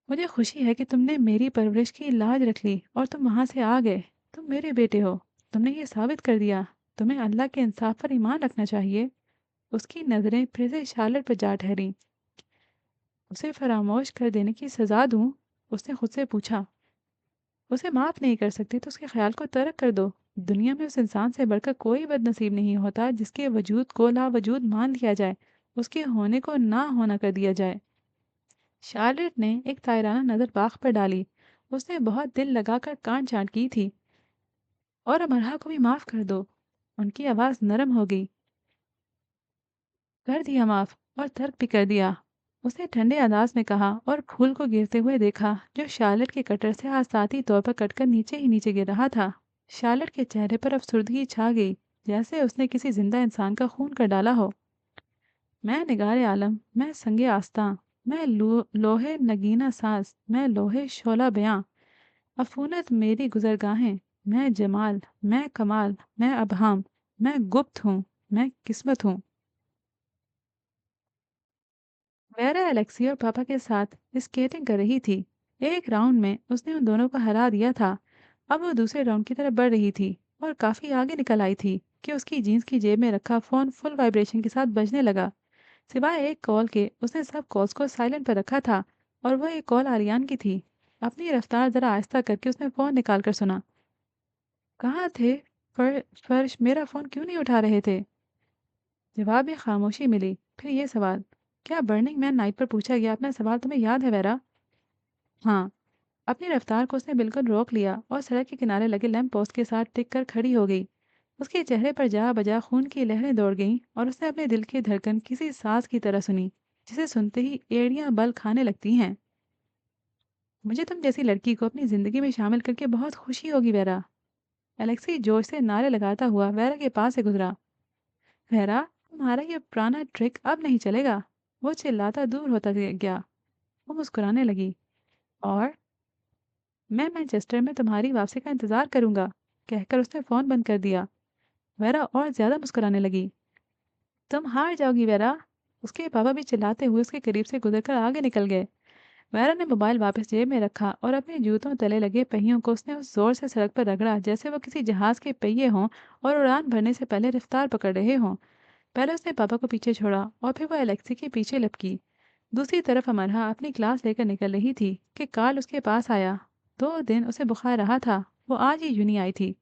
مجھے خوشی ہے کہ تم نے میری پرورش کی لاج رکھ لی اور تم وہاں سے آ گئے۔ تم میرے بیٹے ہو، تم نے یہ ثابت کر دیا۔ تمہیں اللہ کے انصاف پر ایمان رکھنا چاہیے۔ اس کی نظریں پھر سے شارلٹ پر جا ٹھہریں۔ اسے فراموش کر دینے کی سزا دوں؟ اس نے خود سے پوچھا۔ اسے معاف نہیں کر سکتے تو اس کے خیال کو ترک کر دو۔ دنیا میں اس انسان سے بڑھ کر کوئی بد نصیب نہیں ہوتا جس کے وجود کو لا وجود مان لیا جائے، اس کے ہونے کو نہ ہونا کر دیا جائے۔ شارلٹ نے ایک طائرانہ نظر باغ پر ڈالی۔ اس نے بہت دل لگا کر کان چانٹ کی تھی۔ اور امرہ کو بھی معاف کر دو۔ ان کی آواز نرم ہو گئی۔ کر دیا معاف، اور ترک بھی کر دیا، اس نے ٹھنڈے انداز میں کہا اور پھول کو گرتے ہوئے دیکھا جو شارلٹ کے کٹر سے حساسی طور پر کٹ کر نیچے ہی نیچے گر رہا تھا۔ شارلٹ کے چہرے پر افسردگی چھا گئی، جیسے اس نے کسی زندہ انسان کا خون کر ڈالا ہو۔ میں نگار عالم، میں سنگ آستاں، میں لوہے نگینہ ساز، میں لوہے شعلہ بیاں، عفونت میری گزرگاہیں، میں جمال، میں کمال، میں ابہام، میں گپت ہوں، میں قسمت ہوں۔ ویرا الیکسی اور پاپا کے ساتھ اسکیٹنگ کر رہی تھی۔ ایک راؤنڈ میں اس نے ان دونوں کو ہرا دیا تھا۔ اب وہ دوسرے راؤنڈ کی طرف بڑھ رہی تھی اور کافی آگے نکل آئی تھی کہ اس کی جینس کی جیب میں رکھا فون فل وائبریشن کے ساتھ بجنے لگا۔ سوائے ایک کال کے اس نے سب کالز کو سائلنٹ پر رکھا تھا، اور وہ ایک کال آریان کی تھی۔ اپنی رفتار ذرا آہستہ کر کے اس نے فون نکال کر سنا۔ کہاں تھے؟ فرش میرا فون کیوں نہیں اٹھا رہے تھے؟ جواب میں خاموشی ملی، پھر یہ سوال، کیا برننگ مین نائٹ پر پوچھا گیا اپنا سوال تمہیں یاد ہے ویرا؟ ہاں۔ اپنی رفتار کو اس نے بالکل روک لیا اور سڑک کے کنارے لگے لیمپ پوسٹ کے ساتھ ٹک کر کھڑی ہو گئی۔ اس کے چہرے پر جا بجا خون کی لہریں دوڑ گئیں اور اس نے اپنے دل کی دھڑکن کسی ساز کی طرح سنی جسے سنتے ہی ایڑیاں بل کھانے لگتی ہیں۔ مجھے تم جیسی لڑکی کو اپنی زندگی میں شامل کر کے بہت خوشی ہوگی ویرا۔ الیکسی جوش سے نعرے لگاتا ہوا ویرا کے پاس سے گزرا۔ ویرا، تمہارا یہ پرانا ٹرک اب نہیں چلے گا۔ وہ چلاتا دور ہوتا گیا۔ وہ مسکرانے لگی۔ اور میں مانچسٹر میں تمہاری واپسی کا انتظار کروں گا، کہہ کر اس نے فون بند کر دیا۔ ویرا اور زیادہ مسکرانے لگی۔ تم ہار جاؤ گی ویرا۔ اس کے پاپا بھی چلاتے ہوئے اس کے قریب سے گزر کر آگے نکل گئے۔ ویرا نے موبائل واپس جیب میں رکھا اور اپنے جوتوں تلے لگے پہیوں کو اس نے اس زور سے سڑک پر رگڑا جیسے وہ کسی جہاز کے پہیے ہوں اور اڑان بھرنے سے پہلے رفتار پکڑ رہے ہوں۔ پہلے اس نے پاپا کو پیچھے چھوڑا اور پھر وہ الیکسی کے پیچھے لپکی۔ دوسری طرف امرہ اپنی کلاس لے کر نکل رہی تھی کہ کارل اس کے پاس آیا۔ 2 دن اسے بخار رہا تھا، وہ آج ہی یونی آئی تھی۔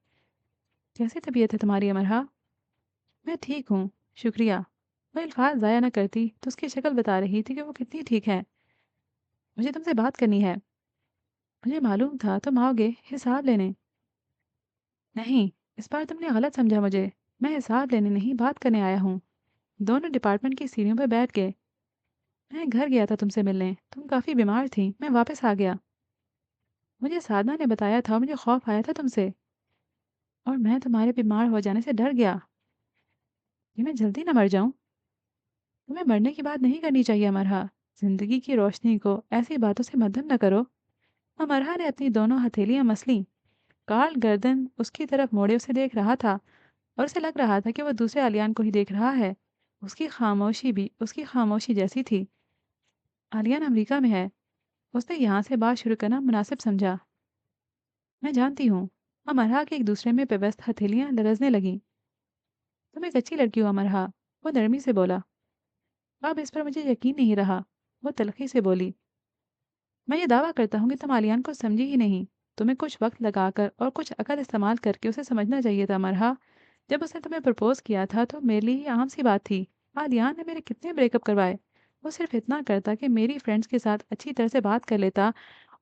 کیسی طبیعت ہے تمہاری امرہ؟ میں ٹھیک ہوں، شکریہ۔ وہ الفاظ ضائع نہ کرتی تو اس کی شکل بتا رہی تھی کہ وہ کتنی ٹھیک ہے۔ مجھے تم سے بات کرنی ہے۔ مجھے معلوم تھا تم آؤ گے حساب لینے۔ نہیں، اس بار تم نے غلط سمجھا مجھے۔ میں حساب لینے نہیں، بات کرنے آیا ہوں۔ دونوں ڈپارٹمنٹ کی سیڑھیوں پر بیٹھ گئے۔ میں گھر گیا تھا تم سے ملنے، تم کافی بیمار تھی، میں واپس آ گیا۔ مجھے سادنا نے بتایا تھا، مجھے خوف آیا تھا تم سے، اور میں تمہارے بیمار ہو جانے سے ڈر گیا کہ میں جلدی نہ مر جاؤں۔ تمہیں مرنے کی بات نہیں کرنی چاہیے امرہ۔ زندگی کی روشنی کو ایسی باتوں سے مدھم نہ کرو۔ امرہ نے اپنی دونوں ہتھیلیاں مسلیں۔ کارل گردن اس کی طرف موڑے اسے دیکھ رہا تھا اور اسے لگ رہا تھا کہ وہ دوسرے آلیان کو ہی دیکھ رہا ہے۔ اس کی خاموشی بھی اس کی خاموشی جیسی تھی۔ آلیان امریکہ میں ہے، اس نے یہاں سے بات شروع کرنا مناسب سمجھا۔ میں جانتی ہوں۔ امرہ کے ایک دوسرے میں پیوست ہتھیلیاں لرزنے لگیں۔ تم ایک اچھی لڑکی ہو امرہ، وہ نرمی سے بولا۔ अब इस पर मुझे यकीन नहीं रहा। वो तल्खी से बोली, मैं ये दावा करता हूँ कि तुम आलियान को समझी ही नहीं। तुम्हें कुछ वक्त लगाकर और कुछ अकल इस्तेमाल करके उसे समझना चाहिए था मरहा। जब उसने तुम्हें प्रपोज किया था तो मेरे लिए ये आम सी बात थी। आलियान ने मेरे कितने ब्रेकअप करवाए। वो सिर्फ इतना करता कि मेरी फ्रेंड्स के साथ अच्छी तरह से बात कर लेता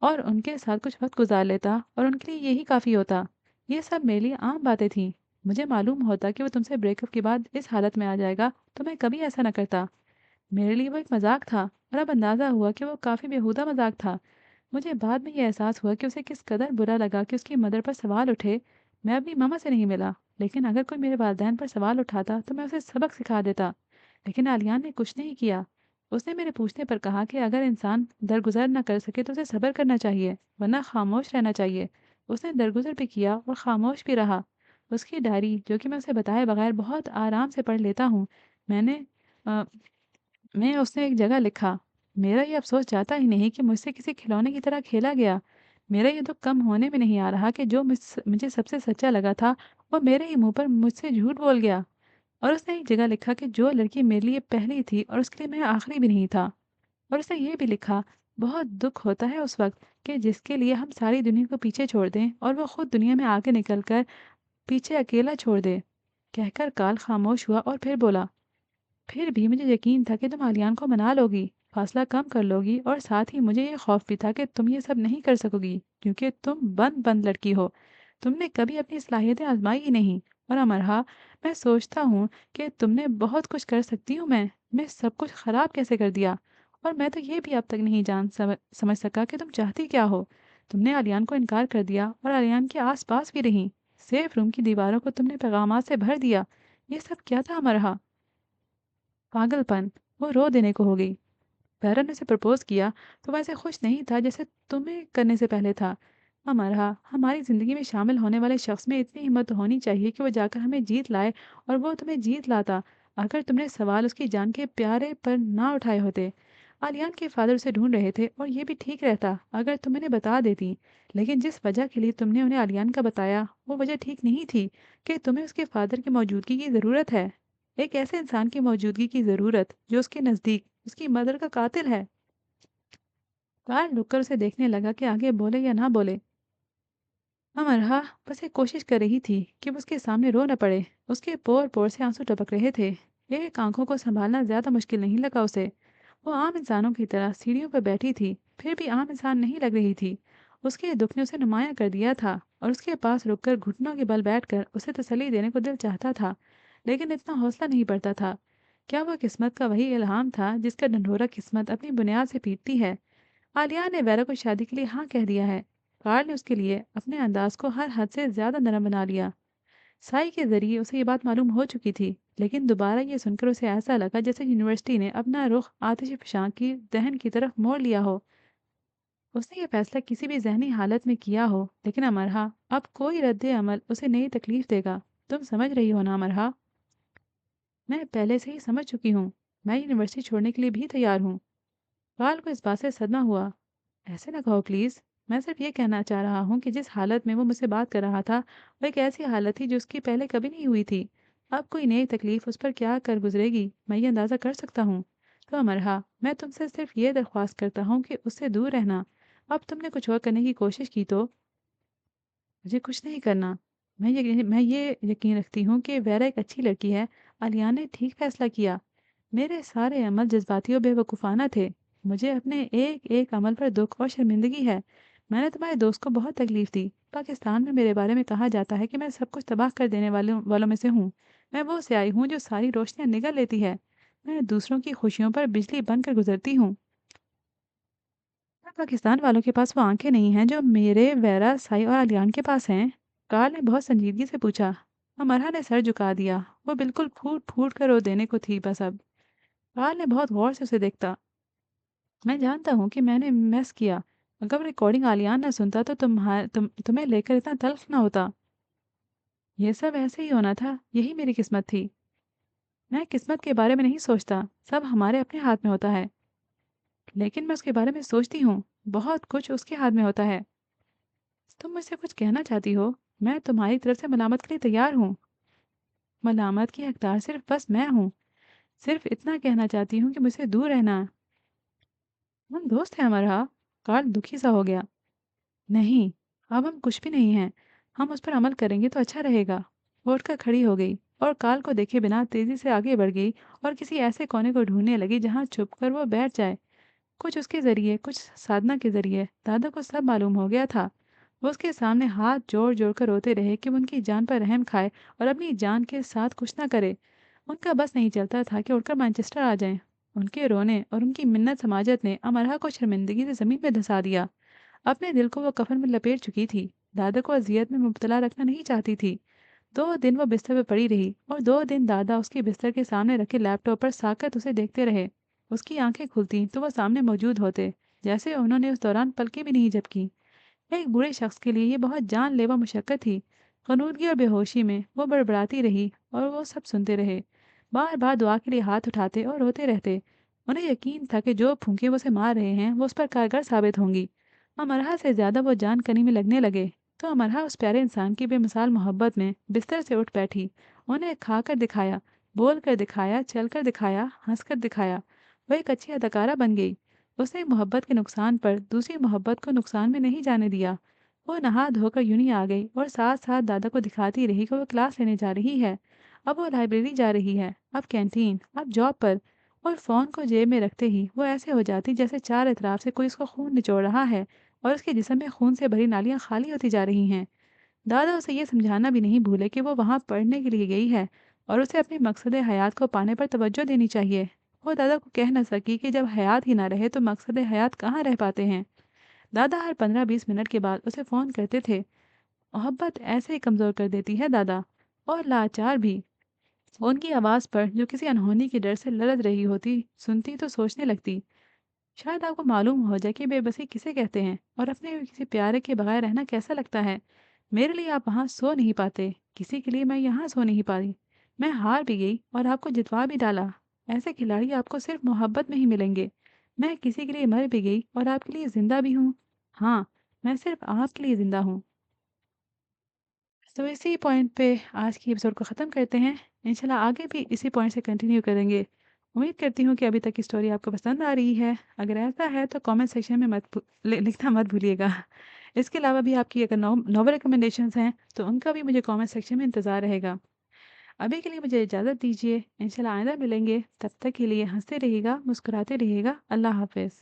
और उनके साथ कुछ वक्त गुजार लेता और उनके लिए यही काफ़ी होता। ये सब मेरे लिए आम बातें थीं। मुझे मालूम होता कि वो तुमसे ब्रेकअप के बाद इस हालत में आ जाएगा तो मैं कभी ऐसा न करता। मेरे लिए वो एक मजाक था और अब अंदाज़ा हुआ कि वो काफ़ी बेहुदा मजाक था। मुझे बाद में ये एहसास हुआ कि उसे किस कदर बुरा लगा कि उसकी मदर पर सवाल उठे। मैं अपनी मम्मा से नहीं मिला, लेकिन अगर कोई मेरे वालिदैन पर सवाल उठाता तो मैं उसे सबक सिखा देता। लेकिन आलियान ने कुछ नहीं किया। उसने मेरे पूछने पर कहा कि अगर इंसान दरगुजर ना कर सके तो उसे सब्र करना चाहिए, वरना खामोश रहना चाहिए। उसने दरगुजर भी किया और खामोश भी रहा। उसकी डायरी, जो कि मैं उसे बताए बगैर बहुत आराम से पढ़ लेता हूँ, मैंने अ, मैं उसने एक जगह लिखा, मेरा ये अफ़सोस जाता ही नहीं कि मुझसे किसी खिलौने की तरह खेला गया। मेरा ये दुःख कम होने में नहीं आ रहा कि जो मुझे सबसे सच्चा लगा था, वो मेरे ही मुँह पर मुझसे झूठ बोल गया। और उसने एक जगह लिखा कि जो लड़की मेरे लिए पहली थी और उसके लिए मैं आखिरी भी नहीं था। और उसने ये भी लिखा, बहुत दुःख होता है उस वक़्त कि जिसके लिए हम सारी दुनिया को पीछे छोड़ दें और वो खुद दुनिया में आगे निकल कर पीछे अकेला छोड़ दे। कहकर काल खामोश हुआ और फिर बोला, फिर भी मुझे यकीन था कि तुम आलियान को मना लोगी, फासला कम कर लोगी और साथ ही मुझे ये खौफ भी था कि तुम ये सब नहीं कर सकोगी क्योंकि तुम बंद बंद लड़की हो। तुमने कभी अपनी सलाहियतें आजमाई ही नहीं। और अमरहा, मैं सोचता हूँ कि तुमने बहुत कुछ कर सकती हूँ मैं सब कुछ खराब कैसे कर दिया। और मैं तो ये भी अब तक नहीं समझ सका कि तुम चाहती क्या हो। तुमने आलियान को इनकार कर दिया और आलियान के आस पास भी रही। सेफ रूम की दीवारों को तुमने पैगामात से भर दिया। ये सब क्या था अमरहा? पागलपन। वो रो देने को हो गई। बैरन ने उसे प्रपोज किया तो वैसे खुश नहीं था जैसे तुम्हें करने से पहले था। अमरहा, हमारी ज़िंदगी में शामिल होने वाले शख्स में इतनी हिम्मत होनी चाहिए कि वो जाकर हमें जीत लाए, और वो तुम्हें जीत लाता अगर तुमने सवाल उसकी जान के प्यारे पर ना उठाए होते। आलियान के फादर उसे ढूंढ रहे थे और ये भी ठीक रहता अगर तुम उन्हें बता देती। लेकिन जिस वजह के लिए तुमने उन्हें आलियान का बताया वो वजह ठीक नहीं थी कि तुम्हें उसके फादर की मौजूदगी की ज़रूरत है। एक ऐसे इंसान की मौजूदगी की ज़रूरत जो उसके नज़दीक उसकी मदर का कातिल है। कार्ल रुककर उसे देखने लगा कि आगे बोले या ना बोले। अमरहा बस एक कोशिश कर रही थी कि वो उसके सामने रो न पड़े। उसके पोर पोर से आंसू टपक रहे थे। एक आंखों को संभालना ज्यादा मुश्किल नहीं लगा उसे। वो आम इंसानों की तरह सीढ़ियों पर बैठी थी, फिर भी आम इंसान नहीं लग रही थी। उसके दुख ने उसे नुमाया कर दिया था और उसके पास रुककर घुटनों के बल बैठकर उसे तसल्ली देने को दिल चाहता था, लेकिन इतना हौसला नहीं पड़ता था। क्या वो किस्मत का वही इल्हाम था जिसका ढंढोरा किस्मत अपनी बुनियाद से पीटती है? आलिया ने वेरा को शादी के लिए हाँ कह दिया है। कार्ल ने उसके लिए अपने अंदाज को हर हद से ज्यादा नरम बना लिया। साई के जरिए उसे ये बात मालूम हो चुकी थी, लेकिन दोबारा ये सुनकर उसे ऐसा लगा जैसे यूनिवर्सिटी ने अपना रुख आतिश की दहन की तरफ मोड़ लिया हो। उसने ये फैसला किसी भी जहनी हालत में किया हो, लेकिन अमरहा, अब कोई रद्द अमल उसे नई तकलीफ देगा। तुम समझ रही हो ना अमरहा? मैं पहले से ही समझ चुकी हूँ। मैं यूनिवर्सिटी छोड़ने के लिए भी तैयार हूँ। कार्ल को इस बात से सदमा हुआ। ऐसे ना कहो प्लीज़। मैं सिर्फ ये कहना चाह रहा हूँ कि जिस हालत में वो मुझसे बात कर रहा था, वो एक ऐसी हालत थी जो उसकी पहले कभी नहीं हुई थी। अब कोई नई तकलीफ उस पर क्या कर गुजरेगी, मैं ये अंदाज़ा कर सकता हूँ। तो अमरहा, मैं तुमसे सिर्फ ये दरख्वास्त करता हूँ कि उससे दूर रहना। अब तुमने कुछ और करने की कोशिश की तो? मुझे कुछ नहीं करना। मैं ये यकीन रखती हूँ कि वेरा एक अच्छी लड़की है। आलिया ने ठीक फैसला किया। मेरे सारे अमल जज्बाती और बेवकूफ़ाना थे। मुझे अपने एक एक अमल पर दुख और शर्मिंदगी है। मैंने तुम्हारे दोस्त को बहुत तकलीफ दी। पाकिस्तान में मेरे बारे में कहा जाता है कि मैं सब कुछ तबाह कर देने वालों वालों में से हूँ। मैं वो से आई हूँ जो सारी रोशनियाँ निगल लेती है। मैं दूसरों की खुशियों पर बिजली बनकर गुजरती हूँ। क्या पाकिस्तान वालों के पास वो आंखें नहीं हैं जो मेरे, वेरा, साई और आलियान के पास हैं? कार्ल ने बहुत संजीदगी से पूछा। अमरहा ने सर झुका दिया। वो बिल्कुल फूट फूट कर रो देने को थी बस अब। कार्ल ने बहुत गौर से उसे देखता। मैं जानता हूँ कि मैंने मिस किया। अगर रिकॉर्डिंग आलियान ना सुनता तो तुम्हें लेकर इतना तल्ख ना होता। ये सब ऐसे ही होना था, यही मेरी किस्मत थी। मैं किस्मत के बारे में नहीं सोचता, सब हमारे अपने हाथ में होता है। लेकिन मैं उसके बारे में सोचती हूँ, बहुत कुछ उसके हाथ में होता है। तुम मुझसे कुछ कहना चाहती हो? मैं तुम्हारी तरफ से मलामत के लिए तैयार हूँ। मलामत की हकदार सिर्फ बस मैं हूँ। सिर्फ इतना कहना चाहती हूँ कि मुझसे दूर रहना। हम दोस्त हैं अमरहा। कार्ल दुखी सा हो गया। नहीं, अब हम कुछ भी नहीं हैं। हम उस पर अमल करेंगे तो अच्छा रहेगा। वो उठकर खड़ी हो गई और कार्ल को देखे बिना तेजी से आगे बढ़ गई और किसी ऐसे कोने को ढूंढने लगी जहाँ छुपकर वो बैठ जाए। कुछ उसके ज़रिए, कुछ साधना के ज़रिए दादा को सब मालूम हो गया था। वो उसके सामने हाथ जोड़-जोड़ कर रोते रहे कि वो उनकी जान पर रहम खाए और अपनी जान के साथ कुछ ना करे। उनका बस नहीं चलता था कि उड़कर मैनचेस्टर आ जाएँ। उनके रोने और उनकी मिन्नत समाजत ने अमरहा को शर्मिंदगी से ज़मीन में धँसा दिया। अपने दिल को वो कफ़न में लपेट चुकी थी। दादा को अज़ियत में मुब्तला रखना नहीं चाहती थी। 2 दिन वो बिस्तर पर पड़ी रही और 2 दिन दादा उसके बिस्तर के सामने रखे लैपटॉप पर साकत उसे देखते रहे। उसकी आंखें खुलती तो वो सामने मौजूद होते, जैसे उन्होंने उस दौरान पलकें भी नहीं झपकीं। एक बूढ़े शख्स के लिए ये बहुत जानलेवा मुशक्कत थी। ख़नूदगी और बेहोशी में वो बड़बड़ाती रही और वो सब सुनते रहे। बार बार दुआ के लिए हाथ उठाते और रोते रहते। उन्हें यकीन था कि जो फूंके वो उसे मार रहे हैं वो उस पर कारगर साबित होंगी। अमरहा से ज़्यादा वो जान कनी में लगने लगे। तो अमरहा उस प्यारे इंसान की बेमिसाल मोहब्बत में बिस्तर से उठ बैठी। उन्हें खा कर दिखाया, बोल कर दिखाया, चल कर दिखाया, हंस कर दिखाया। वह एक अच्छी अदाकारा बन गई। उसने मोहब्बत के नुकसान पर दूसरी मोहब्बत को नुकसान में नहीं जाने दिया। वो नहा धोकर यूं ही आ गई और साथ साथ दादा को दिखाती रही कि वो क्लास लेने जा रही है। अब वो लाइब्रेरी जा रही है, अब कैंटीन, अब जॉब पर। और फ़ोन को जेब में रखते ही वो ऐसे हो जाती जैसे चार अतराफ से कोई उसको खून निचोड़ रहा है और उसके जिस्म में खून से भरी नालियाँ खाली होती जा रही हैं। दादा उसे ये समझाना भी नहीं भूले कि वो वहाँ पढ़ने के लिए गई है और उसे अपने मकसद हयात को पाने पर तवज्जो देनी चाहिए। वो दादा को कह न सकी कि जब हयात ही ना रहे तो मकसद हयात कहाँ रह पाते हैं। दादा हर 15-20 मिनट के बाद उसे फ़ोन करते थे। मोहब्बत ऐसे ही कमज़ोर कर देती है दादा। और लाचार भी। फ़ोन की आवाज़ पर जो किसी अनहोनी के डर से लरज़ रही होती, सुनती तो सोचने लगती, शायद आपको मालूम हो जाए कि बेबसी किसे कहते हैं और अपने किसी प्यारे के बगैर रहना कैसा लगता है। मेरे लिए आप वहाँ सो नहीं पाते, किसी के लिए मैं यहाँ सो नहीं पाई। मैं हार भी गई और आपको जितवा भी डाला। ऐसे खिलाड़ी आपको सिर्फ मोहब्बत में ही मिलेंगे। मैं किसी के लिए मर भी गई और आपके लिए ज़िंदा भी हूँ। हाँ, मैं सिर्फ आपके लिए ज़िंदा हूँ। तो इसी पॉइंट पे आज की एपिसोड को ख़त्म करते हैं। इंशाल्लाह आगे भी इसी पॉइंट से कंटिन्यू करेंगे। उम्मीद करती हूँ कि अभी तक की स्टोरी आपको पसंद आ रही है। अगर ऐसा है तो कमेंट सेक्शन में मत लिखना मत भूलिएगा। इसके अलावा भी आपकी अगर नॉवल रिकमेंडेशंस हैं तो उनका भी मुझे कमेंट सेक्शन में इंतज़ार रहेगा। अभी के लिए मुझे इजाज़त दीजिए। इंशाल्लाह आइंदा मिलेंगे। तब तक के लिए हंसते रहिएगा, मुस्कुराते रहिएगा। अल्लाह हाफ़िज़।